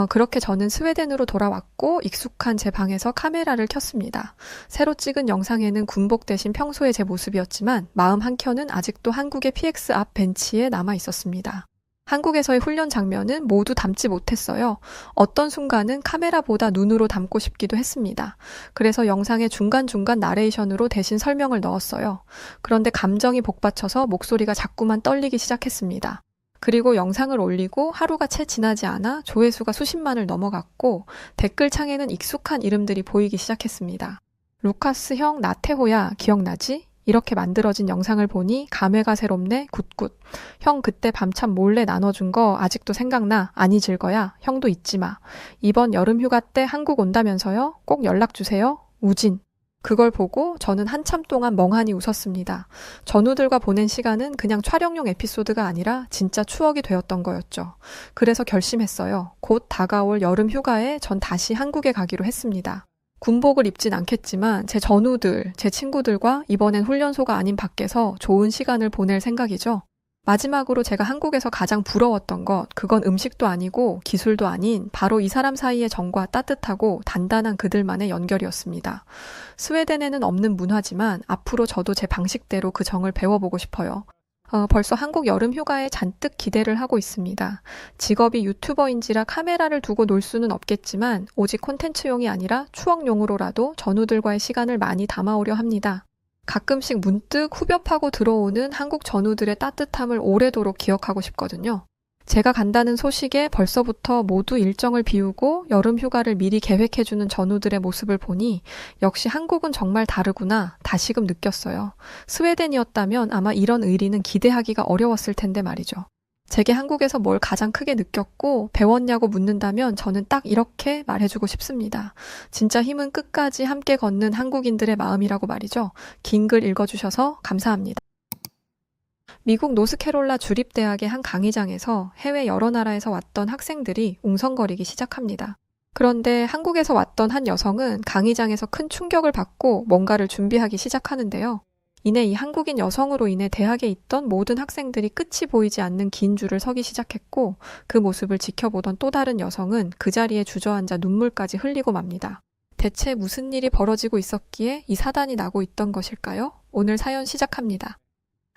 그렇게 저는 스웨덴으로 돌아왔고 익숙한 제 방에서 카메라를 켰습니다. 새로 찍은 영상에는 군복 대신 평소의 제 모습이었지만 마음 한켠은 아직도 한국의 PX 앞 벤치에 남아 있었습니다. 한국에서의 훈련 장면은 모두 담지 못했어요. 어떤 순간은 카메라보다 눈으로 담고 싶기도 했습니다. 그래서 영상의 중간중간 나레이션으로 대신 설명을 넣었어요. 그런데 감정이 복받쳐서 목소리가 자꾸만 떨리기 시작했습니다. 그리고 영상을 올리고 하루가 채 지나지 않아 조회수가 수십만을 넘어갔고 댓글창에는 익숙한 이름들이 보이기 시작했습니다. 루카스 형 나태호야 기억나지? 이렇게 만들어진 영상을 보니 감회가 새롭네 굿굿. 형 그때 밤참 몰래 나눠준 거 아직도 생각나? 안 잊을 거야? 형도 잊지 마. 이번 여름 휴가 때 한국 온다면서요? 꼭 연락 주세요. 우진. 그걸 보고 저는 한참 동안 멍하니 웃었습니다. 전우들과 보낸 시간은 그냥 촬영용 에피소드가 아니라 진짜 추억이 되었던 거였죠. 그래서 결심했어요. 곧 다가올 여름 휴가에 전 다시 한국에 가기로 했습니다. 군복을 입진 않겠지만 제 전우들, 제 친구들과 이번엔 훈련소가 아닌 밖에서 좋은 시간을 보낼 생각이죠. 마지막으로 제가 한국에서 가장 부러웠던 것, 그건 음식도 아니고 기술도 아닌 바로 이 사람 사이의 정과 따뜻하고 단단한 그들만의 연결이었습니다. 스웨덴에는 없는 문화지만 앞으로 저도 제 방식대로 그 정을 배워보고 싶어요. 벌써 한국 여름 휴가에 잔뜩 기대를 하고 있습니다. 직업이 유튜버인지라 카메라를 두고 놀 수는 없겠지만 오직 콘텐츠용이 아니라 추억용으로라도 전우들과의 시간을 많이 담아오려 합니다. 가끔씩 문득 후벼 파고 들어오는 한국 전우들의 따뜻함을 오래도록 기억하고 싶거든요. 제가 간다는 소식에 벌써부터 모두 일정을 비우고 여름 휴가를 미리 계획해주는 전우들의 모습을 보니 역시 한국은 정말 다르구나 다시금 느꼈어요. 스웨덴이었다면 아마 이런 의리는 기대하기가 어려웠을 텐데 말이죠. 제게 한국에서 뭘 가장 크게 느꼈고 배웠냐고 묻는다면 저는 딱 이렇게 말해주고 싶습니다. 진짜 힘은 끝까지 함께 걷는 한국인들의 마음이라고 말이죠. 긴 글 읽어주셔서 감사합니다. 미국 노스캐롤라 주립대학의 한 강의장에서 해외 여러 나라에서 왔던 학생들이 웅성거리기 시작합니다. 그런데 한국에서 왔던 한 여성은 강의장에서 큰 충격을 받고 뭔가를 준비하기 시작하는데요. 이내 이 한국인 여성으로 인해 대학에 있던 모든 학생들이 끝이 보이지 않는 긴 줄을 서기 시작했고 그 모습을 지켜보던 또 다른 여성은 그 자리에 주저앉아 눈물까지 흘리고 맙니다. 대체 무슨 일이 벌어지고 있었기에 이 사단이 나고 있던 것일까요? 오늘 사연 시작합니다.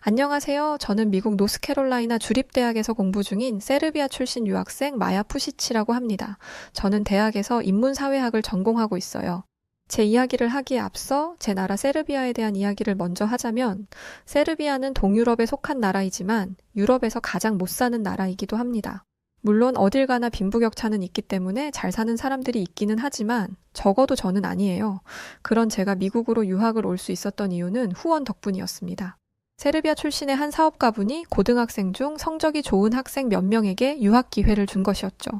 안녕하세요. 저는 미국 노스캐롤라이나 주립대학에서 공부 중인 세르비아 출신 유학생 마야 푸시치라고 합니다. 저는 대학에서 인문사회학을 전공하고 있어요. 제 이야기를 하기에 앞서 제 나라 세르비아에 대한 이야기를 먼저 하자면 세르비아는 동유럽에 속한 나라이지만 유럽에서 가장 못 사는 나라이기도 합니다. 물론 어딜 가나 빈부격차는 있기 때문에 잘 사는 사람들이 있기는 하지만 적어도 저는 아니에요. 그런 제가 미국으로 유학을 올 수 있었던 이유는 후원 덕분이었습니다. 세르비아 출신의 한 사업가분이 고등학생 중 성적이 좋은 학생 몇 명에게 유학 기회를 준 것이었죠.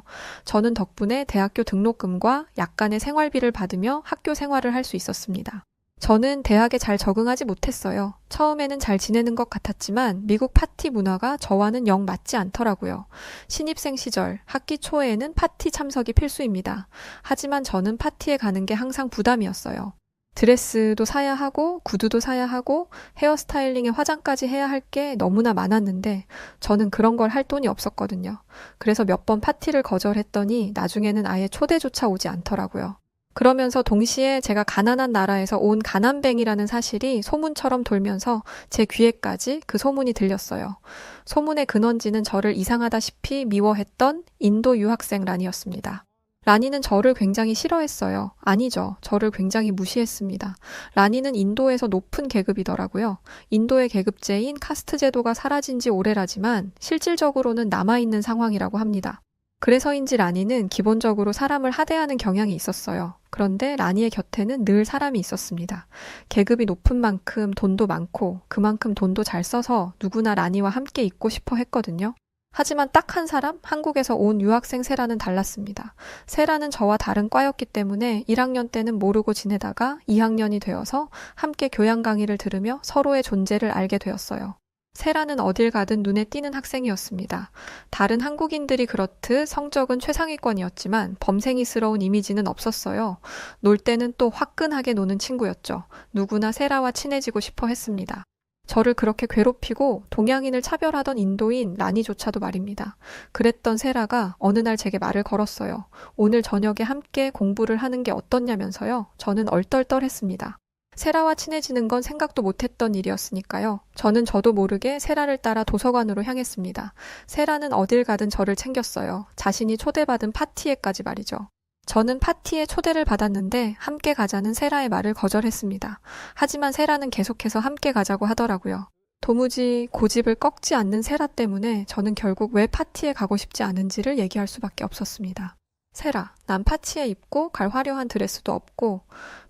저는 덕분에 대학교 등록금과 약간의 생활비를 받으며 학교 생활을 할 수 있었습니다. 저는 대학에 잘 적응하지 못했어요. 처음에는 잘 지내는 것 같았지만 미국 파티 문화가 저와는 영 맞지 않더라고요. 신입생 시절, 학기 초에는 파티 참석이 필수입니다. 하지만 저는 파티에 가는 게 항상 부담이었어요. 드레스도 사야 하고 구두도 사야 하고 헤어스타일링에 화장까지 해야 할 게 너무나 많았는데 저는 그런 걸 할 돈이 없었거든요. 그래서 몇 번 파티를 거절했더니 나중에는 아예 초대조차 오지 않더라고요. 그러면서 동시에 제가 가난한 나라에서 온 가난뱅이라는 사실이 소문처럼 돌면서 제 귀에까지 그 소문이 들렸어요. 소문의 근원지는 저를 이상하다시피 미워했던 인도 유학생 란이었습니다. 라니는 저를 굉장히 싫어했어요. 아니죠. 저를 굉장히 무시했습니다. 라니는 인도에서 높은 계급이더라고요. 인도의 계급제인 카스트 제도가 사라진 지 오래라지만 실질적으로는 남아있는 상황이라고 합니다. 그래서인지 라니는 기본적으로 사람을 하대하는 경향이 있었어요. 그런데 라니의 곁에는 늘 사람이 있었습니다. 계급이 높은 만큼 돈도 많고 그만큼 돈도 잘 써서 누구나 라니와 함께 있고 싶어 했거든요. 하지만 딱 한 사람, 한국에서 온 유학생 세라는 달랐습니다. 세라는 저와 다른 과였기 때문에 1학년 때는 모르고 지내다가 2학년이 되어서 함께 교양 강의를 들으며 서로의 존재를 알게 되었어요. 세라는 어딜 가든 눈에 띄는 학생이었습니다. 다른 한국인들이 그렇듯 성적은 최상위권이었지만 범생이스러운 이미지는 없었어요. 놀 때는 또 화끈하게 노는 친구였죠. 누구나 세라와 친해지고 싶어 했습니다. 저를 그렇게 괴롭히고 동양인을 차별하던 인도인 라니조차도 말입니다. 그랬던 세라가 어느 날 제게 말을 걸었어요. 오늘 저녁에 함께 공부를 하는 게 어떻냐면서요. 저는 얼떨떨했습니다. 세라와 친해지는 건 생각도 못했던 일이었으니까요. 저는 저도 모르게 세라를 따라 도서관으로 향했습니다. 세라는 어딜 가든 저를 챙겼어요. 자신이 초대받은 파티에까지 말이죠. 저는 파티에 초대를 받았는데 함께 가자는 세라의 말을 거절했습니다. 하지만 세라는 계속해서 함께 가자고 하더라고요. 도무지 고집을 꺾지 않는 세라 때문에 저는 결국 왜 파티에 가고 싶지 않은지를 얘기할 수밖에 없었습니다. 세라, 난 파티에 입고 갈 화려한 드레스도 없고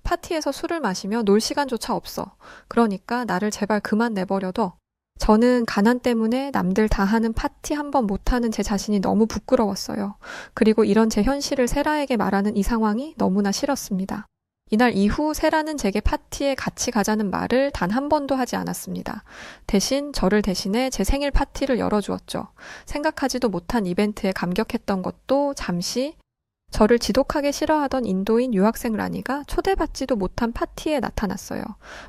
파티에서 술을 마시며 놀 시간조차 없어. 그러니까 나를 제발 그만 내버려둬. 저는 가난 때문에 남들 다 하는 파티 한 번 못하는 제 자신이 너무 부끄러웠어요. 그리고 이런 제 현실을 세라에게 말하는 이 상황이 너무나 싫었습니다. 이날 이후 세라는 제게 파티에 같이 가자는 말을 단 한 번도 하지 않았습니다. 대신 저를 대신해 제 생일 파티를 열어주었죠. 생각하지도 못한 이벤트에 감격했던 것도 잠시 저를 지독하게 싫어하던 인도인 유학생 라니가 초대받지도 못한 파티에 나타났어요.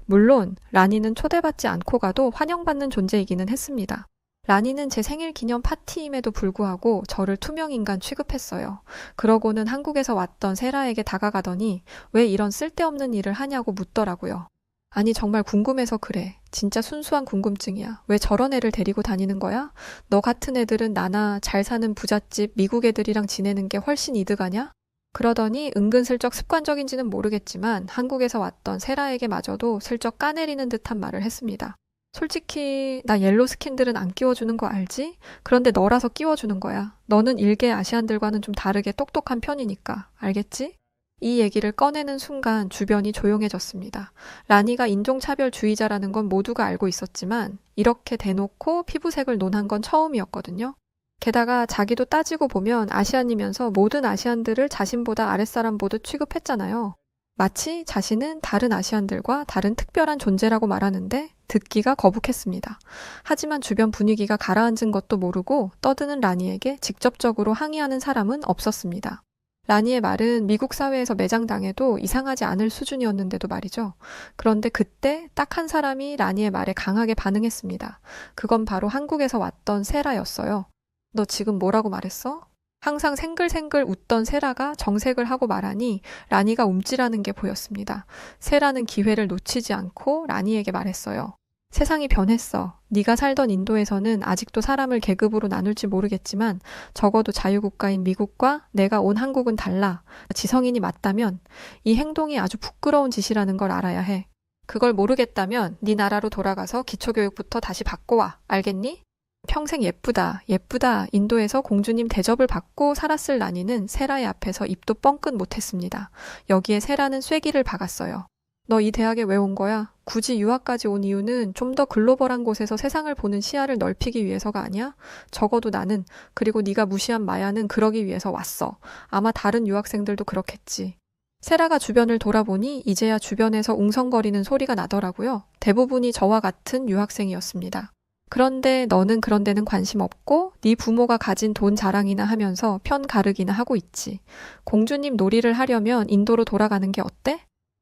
물론 라니는 초대받지 않고 가도 환영받는 존재이기는 했습니다. 라니는 제 생일 기념 파티임에도 불구하고 저를 투명인간 취급했어요. 그러고는 한국에서 왔던 세라에게 다가가더니 왜 이런 쓸데없는 일을 하냐고 묻더라고요. 아니 정말 궁금해서 그래. 진짜 순수한 궁금증이야. 왜 저런 애를 데리고 다니는 거야? 너 같은 애들은 나나 잘 사는 부잣집 미국 애들이랑 지내는 게 훨씬 이득하냐? 그러더니 은근슬쩍 습관적인지는 모르겠지만 한국에서 왔던 세라에게 마저도 슬쩍 까내리는 듯한 말을 했습니다. 솔직히 나 옐로 스킨들은 안 끼워주는 거 알지? 그런데 너라서 끼워주는 거야. 너는 일개 아시안들과는 좀 다르게 똑똑한 편이니까. 알겠지? 이 얘기를 꺼내는 순간 주변이 조용해졌습니다. 라니가 인종차별주의자라는 건 모두가 알고 있었지만 이렇게 대놓고 피부색을 논한 건 처음이었거든요. 게다가 자기도 따지고 보면 아시안이면서 모든 아시안들을 자신보다 아랫사람 보듯 취급했잖아요. 마치 자신은 다른 아시안들과 다른 특별한 존재라고 말하는데 듣기가 거북했습니다. 하지만 주변 분위기가 가라앉은 것도 모르고 떠드는 라니에게 직접적으로 항의하는 사람은 없었습니다. 라니의 말은 미국 사회에서 매장당해도 이상하지 않을 수준이었는데도 말이죠. 그런데 그때 딱 한 사람이 라니의 말에 강하게 반응했습니다. 그건 바로 한국에서 왔던 세라였어요. 너 지금 뭐라고 말했어? 항상 생글생글 웃던 세라가 정색을 하고 말하니 라니가 움찔하는 게 보였습니다. 세라는 기회를 놓치지 않고 라니에게 말했어요. 세상이 변했어. 네가 살던 인도에서는 아직도 사람을 계급으로 나눌지 모르겠지만 적어도 자유국가인 미국과 내가 온 한국은 달라. 지성인이 맞다면 이 행동이 아주 부끄러운 짓이라는 걸 알아야 해. 그걸 모르겠다면 네 나라로 돌아가서 기초교육부터 다시 받고 와. 알겠니? 평생 예쁘다, 예쁘다 인도에서 공주님 대접을 받고 살았을 라니는 세라의 앞에서 입도 뻥끗 못했습니다. 여기에 세라는 쐐기를 박았어요. 너 이 대학에 왜 온 거야? 굳이 유학까지 온 이유는 좀 더 글로벌한 곳에서 세상을 보는 시야를 넓히기 위해서가 아니야? 적어도 나는, 그리고 네가 무시한 마야는 그러기 위해서 왔어. 아마 다른 유학생들도 그렇겠지. 세라가 주변을 돌아보니 이제야 주변에서 웅성거리는 소리가 나더라고요. 대부분이 저와 같은 유학생이었습니다. 그런데 너는 그런 데는 관심 없고 네 부모가 가진 돈 자랑이나 하면서 편 가르기나 하고 있지. 공주님 놀이를 하려면 인도로 돌아가는 게 어때?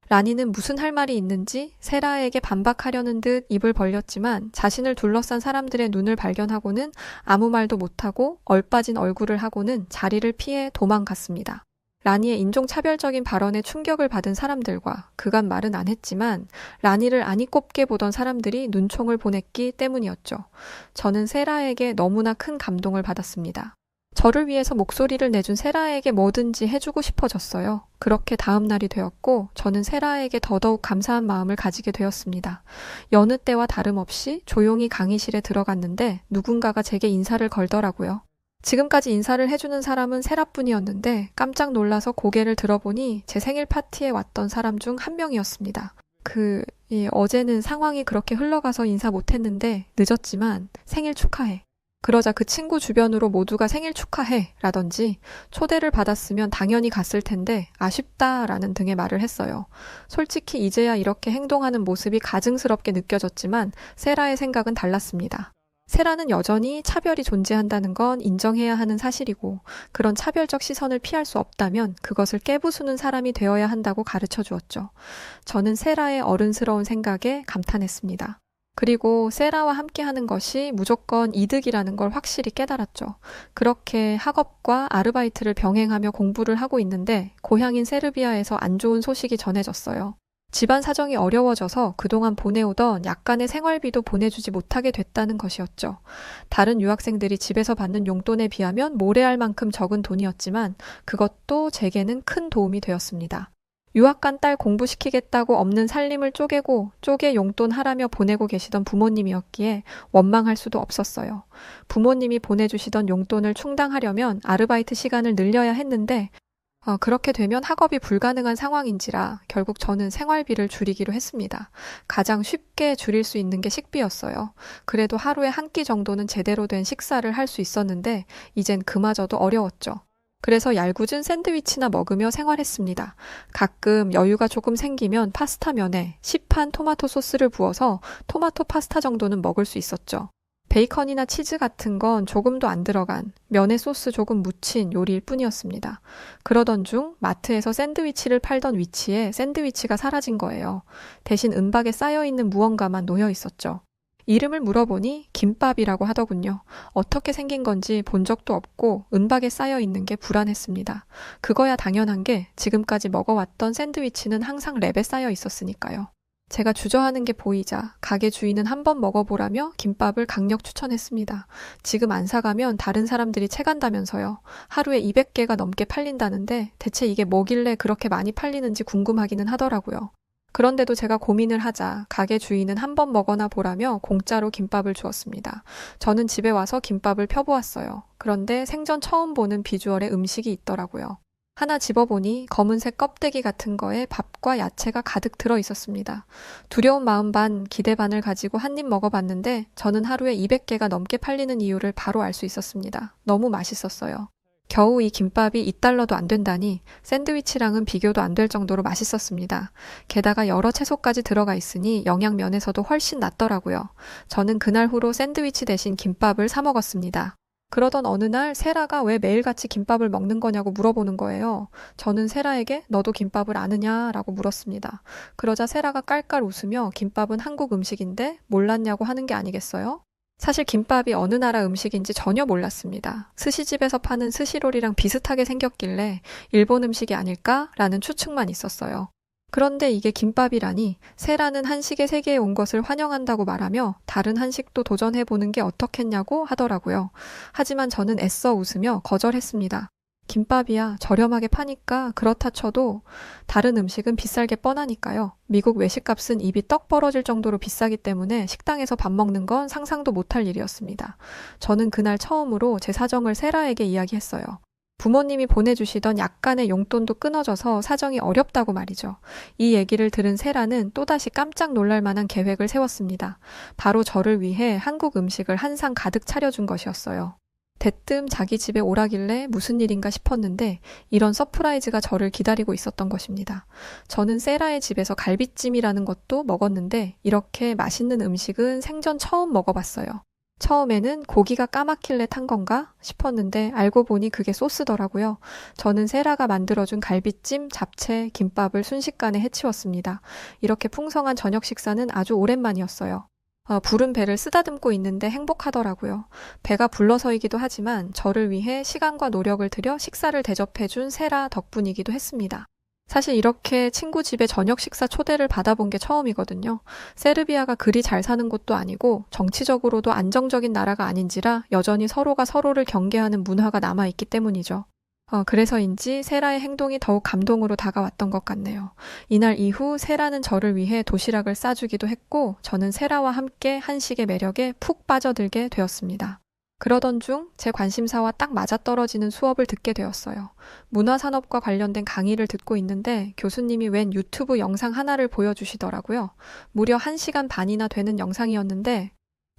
라니는 무슨 할 말이 있는지 세라에게 반박하려는 듯 입을 벌렸지만 자신을 둘러싼 사람들의 눈을 발견하고는 아무 말도 못하고 얼빠진 얼굴을 하고는 자리를 피해 도망갔습니다. 라니의 인종차별적인 발언에 충격을 받은 사람들과 그간 말은 안 했지만 라니를 아니 꼽게 보던 사람들이 눈총을 보냈기 때문이었죠. 저는 세라에게 너무나 큰 감동을 받았습니다. 저를 위해서 목소리를 내준 세라에게 뭐든지 해주고 싶어졌어요. 그렇게 다음 날이 되었고 저는 세라에게 더더욱 감사한 마음을 가지게 되었습니다. 여느 때와 다름없이 조용히 강의실에 들어갔는데 누군가가 제게 인사를 걸더라고요. 지금까지 인사를 해주는 사람은 세라뿐이었는데 깜짝 놀라서 고개를 들어보니 제 생일 파티에 왔던 사람 중 한 명이었습니다. 어제는 상황이 그렇게 흘러가서 인사 못했는데 늦었지만 생일 축하해. 그러자 그 친구 주변으로 모두가 생일 축하해 라든지 초대를 받았으면 당연히 갔을 텐데 아쉽다 라는 등의 말을 했어요. 솔직히 이제야 이렇게 행동하는 모습이 가증스럽게 느껴졌지만 세라의 생각은 달랐습니다. 세라는 여전히 차별이 존재한다는 건 인정해야 하는 사실이고 그런 차별적 시선을 피할 수 없다면 그것을 깨부수는 사람이 되어야 한다고 가르쳐 주었죠. 저는 세라의 어른스러운 생각에 감탄했습니다. 그리고 세라와 함께 하는 것이 무조건 이득이라는 걸 확실히 깨달았죠. 그렇게 학업과 아르바이트를 병행하며 공부를 하고 있는데 고향인 세르비아에서 안 좋은 소식이 전해졌어요. 집안 사정이 어려워져서 그동안 보내오던 약간의 생활비도 보내주지 못하게 됐다는 것이었죠. 다른 유학생들이 집에서 받는 용돈에 비하면 모래알 만큼 적은 돈이었지만 그것도 제게는 큰 도움이 되었습니다. 유학 간 딸 공부시키겠다고 없는 살림을 쪼개고 쪼개 용돈 하라며 보내고 계시던 부모님이었기에 원망할 수도 없었어요. 부모님이 보내주시던 용돈을 충당하려면 아르바이트 시간을 늘려야 했는데 그렇게 되면 학업이 불가능한 상황인지라 결국 저는 생활비를 줄이기로 했습니다. 가장 쉽게 줄일 수 있는 게 식비였어요. 그래도 하루에 한 끼 정도는 제대로 된 식사를 할 수 있었는데 이젠 그마저도 어려웠죠. 그래서 얄궂은 샌드위치나 먹으며 생활했습니다. 가끔 여유가 조금 생기면 파스타면에 시판 토마토 소스를 부어서 토마토 파스타 정도는 먹을 수 있었죠. 베이컨이나 치즈 같은 건 조금도 안 들어간 면에 소스 조금 묻힌 요리일 뿐이었습니다. 그러던 중 마트에서 샌드위치를 팔던 위치에 샌드위치가 사라진 거예요. 대신 은박에 쌓여있는 무언가만 놓여 있었죠. 이름을 물어보니 김밥이라고 하더군요. 어떻게 생긴 건지 본 적도 없고 은박에 쌓여 있는 게 불안했습니다. 그거야 당연한 게 지금까지 먹어왔던 샌드위치는 항상 랩에 쌓여 있었으니까요. 제가 주저하는 게 보이자 가게 주인은 한번 먹어보라며 김밥을 강력 추천했습니다. 지금 안 사가면 다른 사람들이 채간다면서요. 하루에 200개가 넘게 팔린다는데 대체 이게 뭐길래 그렇게 많이 팔리는지 궁금하기는 하더라고요. 그런데도 제가 고민을 하자 가게 주인은 한번 먹어나 보라며 공짜로 김밥을 주었습니다. 저는 집에 와서 김밥을 펴보았어요. 그런데 생전 처음 보는 비주얼의 음식이 있더라고요. 하나 집어보니 검은색 껍데기 같은 거에 밥과 야채가 가득 들어 있었습니다. 두려운 마음 반 기대 반을 가지고 한 입 먹어봤는데 저는 하루에 200개가 넘게 팔리는 이유를 바로 알 수 있었습니다. 너무 맛있었어요. 겨우 이 김밥이 2달러도 안 된다니 샌드위치랑은 비교도 안 될 정도로 맛있었습니다. 게다가 여러 채소까지 들어가 있으니 영양면에서도 훨씬 낫더라고요. 저는 그날 후로 샌드위치 대신 김밥을 사 먹었습니다. 그러던 어느 날 세라가 왜 매일같이 김밥을 먹는 거냐고 물어보는 거예요. 저는 세라에게 너도 김밥을 아느냐? 라고 물었습니다. 그러자 세라가 깔깔 웃으며 김밥은 한국 음식인데 몰랐냐고 하는 게 아니겠어요? 사실 김밥이 어느 나라 음식인지 전혀 몰랐습니다. 스시집에서 파는 스시롤이랑 비슷하게 생겼길래 일본 음식이 아닐까라는 추측만 있었어요. 그런데 이게 김밥이라니 세라는 한식의 세계에 온 것을 환영한다고 말하며 다른 한식도 도전해보는 게 어떻겠냐고 하더라고요. 하지만 저는 애써 웃으며 거절했습니다. 김밥이야 저렴하게 파니까 그렇다 쳐도 다른 음식은 비쌀 게 뻔하니까요. 미국 외식값은 입이 떡 벌어질 정도로 비싸기 때문에 식당에서 밥 먹는 건 상상도 못할 일이었습니다. 저는 그날 처음으로 제 사정을 세라에게 이야기했어요. 부모님이 보내주시던 약간의 용돈도 끊어져서 사정이 어렵다고 말이죠. 이 얘기를 들은 세라는 또다시 깜짝 놀랄 만한 계획을 세웠습니다. 바로 저를 위해 한국 음식을 한 상 가득 차려준 것이었어요. 대뜸 자기 집에 오라길래 무슨 일인가 싶었는데 이런 서프라이즈가 저를 기다리고 있었던 것입니다. 저는 세라의 집에서 갈비찜이라는 것도 먹었는데 이렇게 맛있는 음식은 생전 처음 먹어봤어요. 처음에는 고기가 까맣길래 탄 건가 싶었는데 알고 보니 그게 소스더라고요. 저는 세라가 만들어준 갈비찜, 잡채, 김밥을 순식간에 해치웠습니다. 이렇게 풍성한 저녁 식사는 아주 오랜만이었어요. 부른 배를 쓰다듬고 있는데 행복하더라고요. 배가 불러서이기도 하지만 저를 위해 시간과 노력을 들여 식사를 대접해준 세라 덕분이기도 했습니다. 사실 이렇게 친구 집에 저녁 식사 초대를 받아본 게 처음이거든요. 세르비아가 그리 잘 사는 곳도 아니고 정치적으로도 안정적인 나라가 아닌지라 여전히 서로가 서로를 경계하는 문화가 남아있기 때문이죠. 그래서인지 세라의 행동이 더욱 감동으로 다가왔던 것 같네요. 이날 이후 세라는 저를 위해 도시락을 싸주기도 했고 저는 세라와 함께 한식의 매력에 푹 빠져들게 되었습니다. 그러던 중 제 관심사와 딱 맞아떨어지는 수업을 듣게 되었어요. 문화산업과 관련된 강의를 듣고 있는데 교수님이 웬 유튜브 영상 하나를 보여주시더라고요. 무려 1시간 반이나 되는 영상이었는데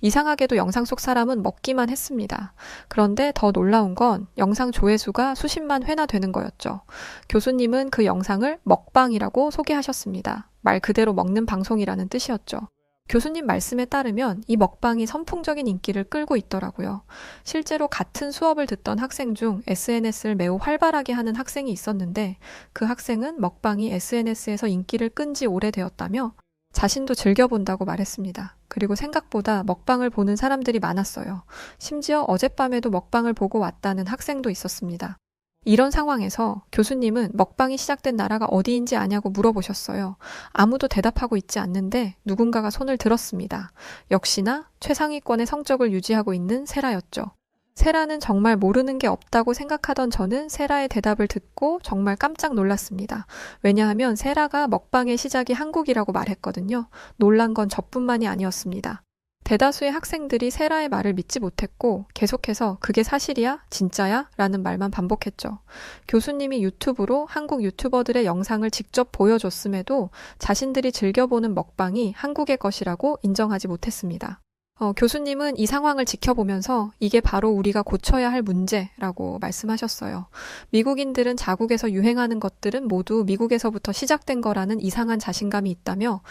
이상하게도 영상 속 사람은 먹기만 했습니다. 그런데 더 놀라운 건 영상 조회수가 수십만 회나 되는 거였죠. 교수님은 그 영상을 먹방이라고 소개하셨습니다. 말 그대로 먹는 방송이라는 뜻이었죠. 교수님 말씀에 따르면 이 먹방이 선풍적인 인기를 끌고 있더라고요. 실제로 같은 수업을 듣던 학생 중 SNS를 매우 활발하게 하는 학생이 있었는데 그 학생은 먹방이 SNS에서 인기를 끈 지 오래되었다며 자신도 즐겨본다고 말했습니다. 그리고 생각보다 먹방을 보는 사람들이 많았어요. 심지어 어젯밤에도 먹방을 보고 왔다는 학생도 있었습니다. 이런 상황에서 교수님은 먹방이 시작된 나라가 어디인지 아냐고 물어보셨어요. 아무도 대답하고 있지 않는데 누군가가 손을 들었습니다. 역시나 최상위권의 성적을 유지하고 있는 세라였죠. 세라는 정말 모르는 게 없다고 생각하던 저는 세라의 대답을 듣고 정말 깜짝 놀랐습니다. 왜냐하면 세라가 먹방의 시작이 한국이라고 말했거든요. 놀란 건 저뿐만이 아니었습니다. 대다수의 학생들이 세라의 말을 믿지 못했고 계속해서 그게 사실이야? 진짜야? 라는 말만 반복했죠. 교수님이 유튜브로 한국 유튜버들의 영상을 직접 보여줬음에도 자신들이 즐겨보는 먹방이 한국의 것이라고 인정하지 못했습니다. 교수님은 이 상황을 지켜보면서 이게 바로 우리가 고쳐야 할 문제라고 말씀하셨어요. 미국인들은 자국에서 유행하는 것들은 모두 미국에서부터 시작된 거라는 이상한 자신감이 있다며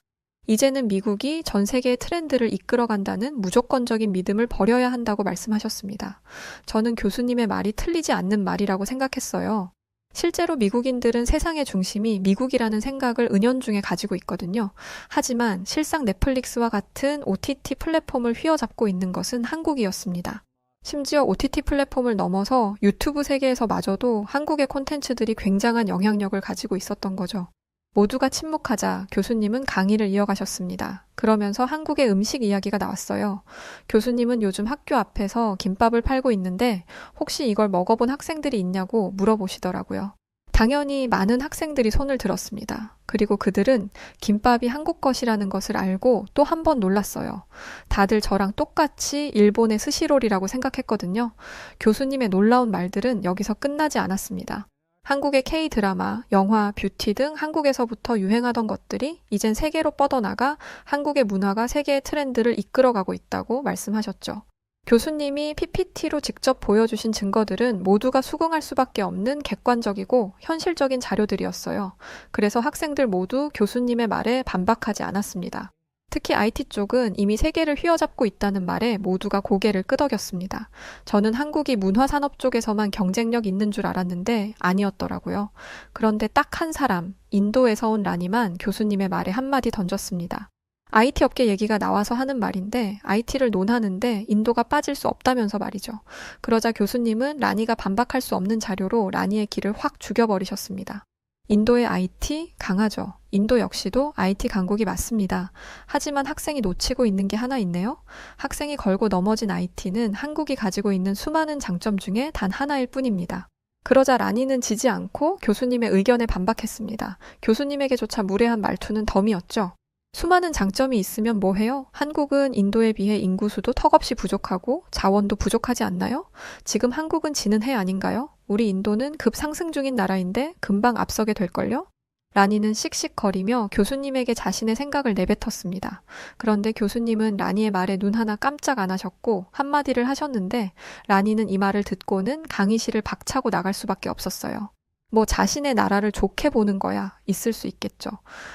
이제는 미국이 전 세계의 트렌드를 이끌어간다는 무조건적인 믿음을 버려야 한다고 말씀하셨습니다. 저는 교수님의 말이 틀리지 않는 말이라고 생각했어요. 실제로 미국인들은 세상의 중심이 미국이라는 생각을 은연중에 가지고 있거든요. 하지만 실상 넷플릭스와 같은 OTT 플랫폼을 휘어잡고 있는 것은 한국이었습니다. 심지어 OTT 플랫폼을 넘어서 유튜브 세계에서마저도 한국의 콘텐츠들이 굉장한 영향력을 가지고 있었던 거죠. 모두가 침묵하자 교수님은 강의를 이어가셨습니다. 그러면서 한국의 음식 이야기가 나왔어요. 교수님은 요즘 학교 앞에서 김밥을 팔고 있는데 혹시 이걸 먹어본 학생들이 있냐고 물어보시더라고요. 당연히 많은 학생들이 손을 들었습니다. 그리고 그들은 김밥이 한국 것이라는 것을 알고 또 한 번 놀랐어요. 다들 저랑 똑같이 일본의 스시롤이라고 생각했거든요. 교수님의 놀라운 말들은 여기서 끝나지 않았습니다. 한국의 K-드라마, 영화, 뷰티 등 한국에서부터 유행하던 것들이 이젠 세계로 뻗어나가 한국의 문화가 세계의 트렌드를 이끌어가고 있다고 말씀하셨죠. 교수님이 PPT로 직접 보여주신 증거들은 모두가 수긍할 수밖에 없는 객관적이고 현실적인 자료들이었어요. 그래서 학생들 모두 교수님의 말에 반박하지 않았습니다. 특히 IT 쪽은 이미 세계를 휘어잡고 있다는 말에 모두가 고개를 끄덕였습니다. 저는 한국이 문화산업 쪽에서만 경쟁력 있는 줄 알았는데 아니었더라고요. 그런데 딱 한 사람, 인도에서 온 라니만 교수님의 말에 한마디 던졌습니다. IT 업계 얘기가 나와서 하는 말인데 IT를 논하는데 인도가 빠질 수 없다면서 말이죠. 그러자 교수님은 라니가 반박할 수 없는 자료로 라니의 길을 확 죽여버리셨습니다. 인도의 IT 강하죠. 인도 역시도 IT 강국이 맞습니다. 하지만 학생이 놓치고 있는 게 하나 있네요. 학생이 걸고 넘어진 IT는 한국이 가지고 있는 수많은 장점 중에 단 하나일 뿐입니다. 그러자 라니는 지지 않고 교수님의 의견에 반박했습니다. 교수님에게조차 무례한 말투는 덤이었죠. 수많은 장점이 있으면 뭐 해요? 한국은 인도에 비해 인구수도 턱없이 부족하고 자원도 부족하지 않나요? 지금 한국은 지는 해 아닌가요? 우리 인도는 급상승 중인 나라인데 금방 앞서게 될걸요? 라니는 씩씩거리며 교수님에게 자신의 생각을 내뱉었습니다. 그런데 교수님은 라니의 말에 눈 하나 깜짝 안 하셨고 한마디를 하셨는데 라니는 이 말을 듣고는 강의실을 박차고 나갈 수밖에 없었어요. 뭐 자신의 나라를 좋게 보는 거야 있을 수 있겠죠.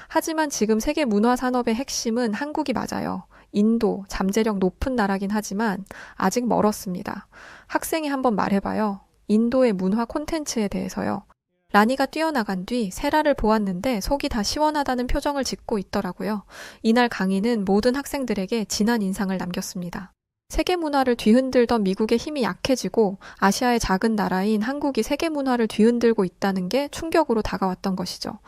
하지만 지금 세계 문화 산업의 핵심은 한국이 맞아요. 인도, 잠재력 높은 나라긴 하지만 아직 멀었습니다. 학생이 한번 말해봐요. 인도의 문화 콘텐츠에 대해서요. 라니가 뛰어나간 뒤 세라를 보았는데 속이 다 시원하다는 표정을 짓고 있더라고요. 이날 강의는 모든 학생들에게 진한 인상을 남겼습니다. 세계 문화를 뒤흔들던 미국의 힘이 약해지고 아시아의 작은 나라인 한국이 세계 문화를 뒤흔들고 있다는 게 충격으로 다가왔던 것이죠.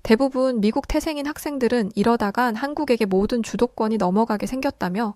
대부분 미국 태생인 학생들은 이러다간 한국에게 모든 주도권이 넘어가게 생겼다며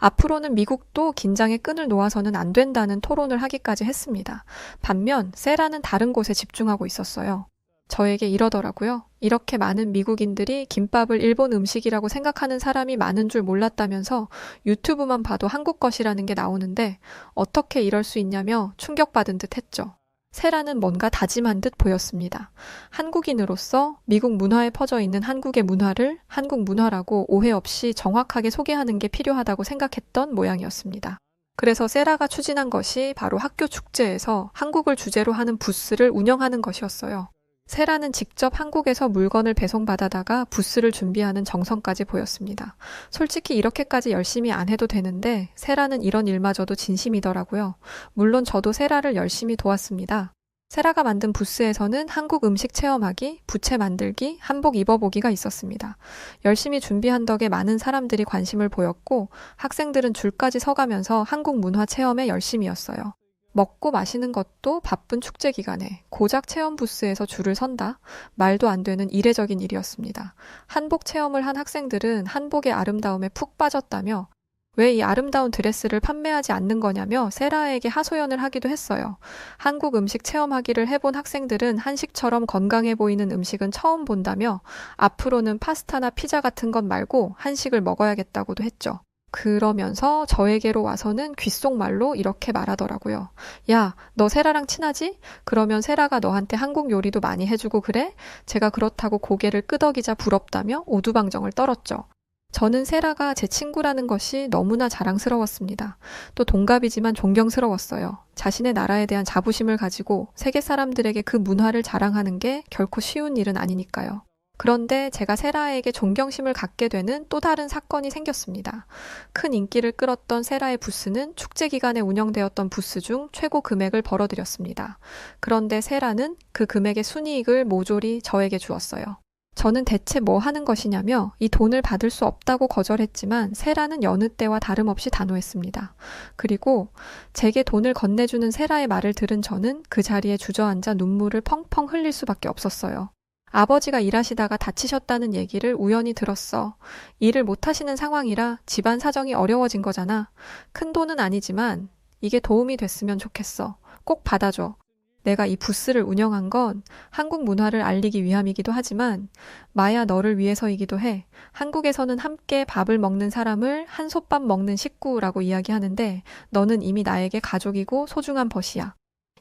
앞으로는 미국도 긴장의 끈을 놓아서는 안 된다는 토론을 하기까지 했습니다. 반면 세라는 다른 곳에 집중하고 있었어요. 저에게 이러더라고요. 이렇게 많은 미국인들이 김밥을 일본 음식이라고 생각하는 사람이 많은 줄 몰랐다면서 유튜브만 봐도 한국 것이라는 게 나오는데 어떻게 이럴 수 있냐며 충격받은 듯 했죠. 세라는 뭔가 다짐한 듯 보였습니다. 한국인으로서 미국 문화에 퍼져 있는 한국의 문화를 한국 문화라고 오해 없이 정확하게 소개하는 게 필요하다고 생각했던 모양이었습니다. 그래서 세라가 추진한 것이 바로 학교 축제에서 한국을 주제로 하는 부스를 운영하는 것이었어요. 세라는 직접 한국에서 물건을 배송받아다가 부스를 준비하는 정성까지 보였습니다. 솔직히 이렇게까지 열심히 안 해도 되는데 세라는 이런 일마저도 진심이더라고요. 물론 저도 세라를 열심히 도왔습니다. 세라가 만든 부스에서는 한국 음식 체험하기, 부채 만들기, 한복 입어보기가 있었습니다. 열심히 준비한 덕에 많은 사람들이 관심을 보였고 학생들은 줄까지 서가면서 한국 문화 체험에 열심이었어요. 먹고 마시는 것도 바쁜 축제 기간에 고작 체험 부스에서 줄을 선다? 말도 안 되는 이례적인 일이었습니다. 한복 체험을 한 학생들은 한복의 아름다움에 푹 빠졌다며 왜 이 아름다운 드레스를 판매하지 않는 거냐며 세라에게 하소연을 하기도 했어요. 한국 음식 체험하기를 해본 학생들은 한식처럼 건강해 보이는 음식은 처음 본다며 앞으로는 파스타나 피자 같은 것 말고 한식을 먹어야겠다고도 했죠. 그러면서 저에게로 와서는 귓속말로 이렇게 말하더라고요. 야, 너 세라랑 친하지? 그러면 세라가 너한테 한국 요리도 많이 해주고 그래? 제가 그렇다고 고개를 끄덕이자 부럽다며 오두방정을 떨었죠. 저는 세라가 제 친구라는 것이 너무나 자랑스러웠습니다. 또 동갑이지만 존경스러웠어요. 자신의 나라에 대한 자부심을 가지고 세계 사람들에게 그 문화를 자랑하는 게 결코 쉬운 일은 아니니까요. 그런데 제가 세라에게 존경심을 갖게 되는 또 다른 사건이 생겼습니다. 큰 인기를 끌었던 세라의 부스는 축제 기간에 운영되었던 부스 중 최고 금액을 벌어들였습니다. 그런데 세라는 그 금액의 순이익을 모조리 저에게 주었어요. 저는 대체 뭐 하는 것이냐며 이 돈을 받을 수 없다고 거절했지만 세라는 여느 때와 다름없이 단호했습니다. 그리고 제게 돈을 건네주는 세라의 말을 들은 저는 그 자리에 주저앉아 눈물을 펑펑 흘릴 수밖에 없었어요. 아버지가 일하시다가 다치셨다는 얘기를 우연히 들었어. 일을 못하시는 상황이라 집안 사정이 어려워진 거잖아. 큰 돈은 아니지만 이게 도움이 됐으면 좋겠어. 꼭 받아줘. 내가 이 부스를 운영한 건 한국 문화를 알리기 위함이기도 하지만 마야 너를 위해서이기도 해. 한국에서는 함께 밥을 먹는 사람을 한솥밥 먹는 식구라고 이야기하는데 너는 이미 나에게 가족이고 소중한 벗이야.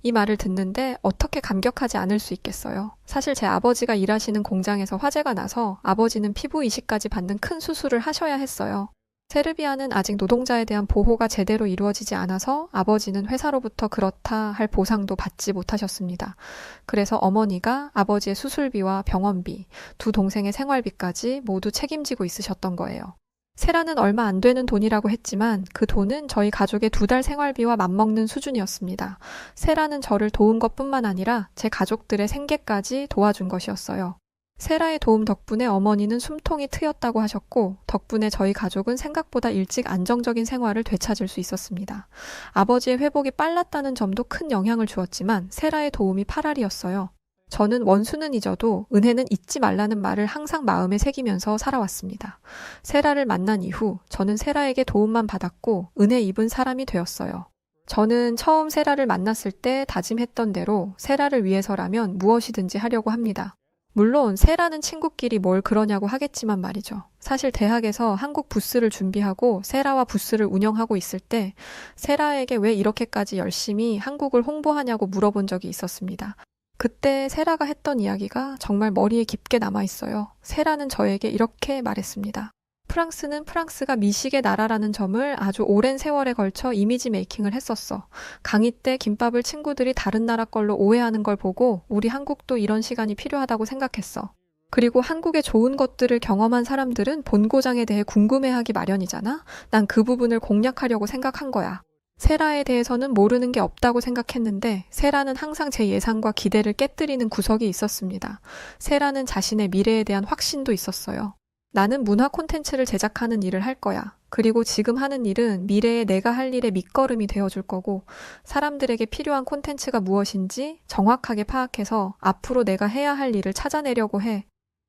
이 말을 듣는데 어떻게 감격하지 않을 수 있겠어요. 사실 제 아버지가 일하시는 공장에서 화재가 나서 아버지는 피부 이식까지 받는 큰 수술을 하셔야 했어요. 세르비아는 아직 노동자에 대한 보호가 제대로 이루어지지 않아서 아버지는 회사로부터 그렇다 할 보상도 받지 못하셨습니다. 그래서 어머니가 아버지의 수술비와 병원비, 두 동생의 생활비까지 모두 책임지고 있으셨던 거예요. 세라는 얼마 안 되는 돈이라고 했지만 그 돈은 저희 가족의 2달 생활비와 맞먹는 수준이었습니다. 세라는 저를 도운 것뿐만 아니라 제 가족들의 생계까지 도와준 것이었어요. 세라의 도움 덕분에 어머니는 숨통이 트였다고 하셨고 덕분에 저희 가족은 생각보다 일찍 안정적인 생활을 되찾을 수 있었습니다. 아버지의 회복이 빨랐다는 점도 큰 영향을 주었지만 세라의 도움이 파랄이었어요. 저는 원수는 잊어도 은혜는 잊지 말라는 말을 항상 마음에 새기면서 살아왔습니다. 세라를 만난 이후 저는 세라에게 도움만 받았고 은혜 입은 사람이 되었어요. 저는 처음 세라를 만났을 때 다짐했던 대로 세라를 위해서라면 무엇이든지 하려고 합니다. 물론 세라는 친구끼리 뭘 그러냐고 하겠지만 말이죠. 사실 대학에서 한국 부스를 준비하고 세라와 부스를 운영하고 있을 때 세라에게 왜 이렇게까지 열심히 한국을 홍보하냐고 물어본 적이 있었습니다. 그때 세라가 했던 이야기가 정말 머리에 깊게 남아있어요. 세라는 저에게 이렇게 말했습니다. 프랑스는 프랑스가 미식의 나라라는 점을 아주 오랜 세월에 걸쳐 이미지 메이킹을 했었어. 강의 때 김밥을 친구들이 다른 나라 걸로 오해하는 걸 보고 우리 한국도 이런 시간이 필요하다고 생각했어. 그리고 한국의 좋은 것들을 경험한 사람들은 본고장에 대해 궁금해하기 마련이잖아? 난 그 부분을 공략하려고 생각한 거야. 세라에 대해서는 모르는 게 없다고 생각했는데 세라는 항상 제 예상과 기대를 깨뜨리는 구석이 있었습니다. 세라는 자신의 미래에 대한 확신도 있었어요. 나는 문화 콘텐츠를 제작하는 일을 할 거야. 그리고 지금 하는 일은 미래에 내가 할 일의 밑거름이 되어줄 거고 사람들에게 필요한 콘텐츠가 무엇인지 정확하게 파악해서 앞으로 내가 해야 할 일을 찾아내려고 해.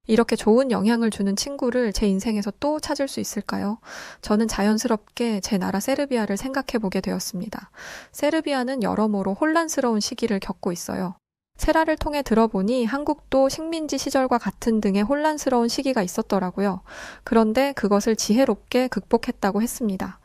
이렇게 좋은 영향을 주는 친구를 제 인생에서 또 찾을 수 있을까요? 저는 자연스럽게 제 나라 세르비아를 생각해 보게 되었습니다. 세르비아는 여러모로 혼란스러운 시기를 겪고 있어요. 세라를 통해 들어보니 한국도 식민지 시절과 같은 등의 혼란스러운 시기가 있었더라고요. 그런데 그것을 지혜롭게 극복했다고 했습니다.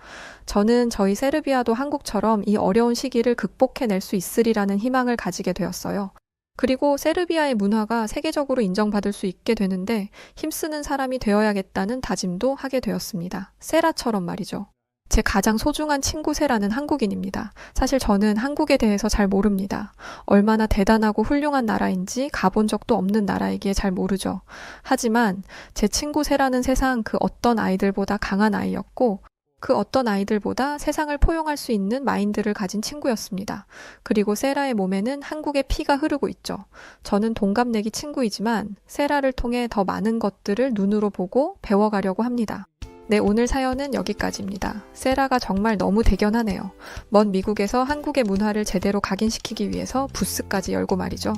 저는 저희 세르비아도 한국처럼 이 어려운 시기를 극복해낼 수 있으리라는 희망을 가지게 되었어요. 그리고 세르비아의 문화가 세계적으로 인정받을 수 있게 되는데 힘쓰는 사람이 되어야겠다는 다짐도 하게 되었습니다. 세라처럼 말이죠. 제 가장 소중한 친구 세라는 한국인입니다. 사실 저는 한국에 대해서 잘 모릅니다. 얼마나 대단하고 훌륭한 나라인지 가본 적도 없는 나라이기에 잘 모르죠. 하지만 제 친구 세라는 세상 그 어떤 아이들보다 강한 아이였고 그 어떤 아이들보다 세상을 포용할 수 있는 마인드를 가진 친구였습니다. 그리고 세라의 몸에는 한국의 피가 흐르고 있죠. 저는 동갑내기 친구이지만 세라를 통해 더 많은 것들을 눈으로 보고 배워가려고 합니다. 네, 오늘 사연은 여기까지입니다. 세라가 정말 너무 대견하네요. 먼 미국에서 한국의 문화를 제대로 각인시키기 위해서 부스까지 열고 말이죠.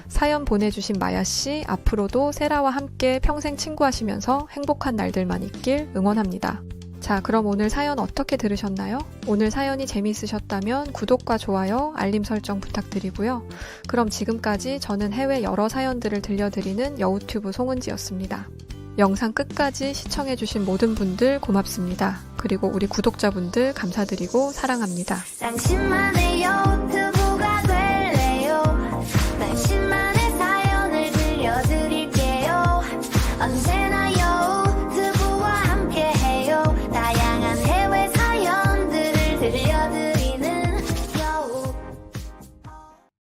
사연 보내주신 마야씨, 앞으로도 세라와 함께 평생 친구하시면서 행복한 날들만 있길 응원합니다. 자, 그럼 오늘 사연 어떻게 들으셨나요? 오늘 사연이 재미있으셨다면 구독과 좋아요, 알림 설정 부탁드리고요. 그럼 지금까지 저는 해외 여러 사연들을 들려드리는 여우튜브 송은지였습니다. 영상 끝까지 시청해주신 모든 분들 고맙습니다. 그리고 우리 구독자분들 감사드리고 사랑합니다. 당신만의 유튜브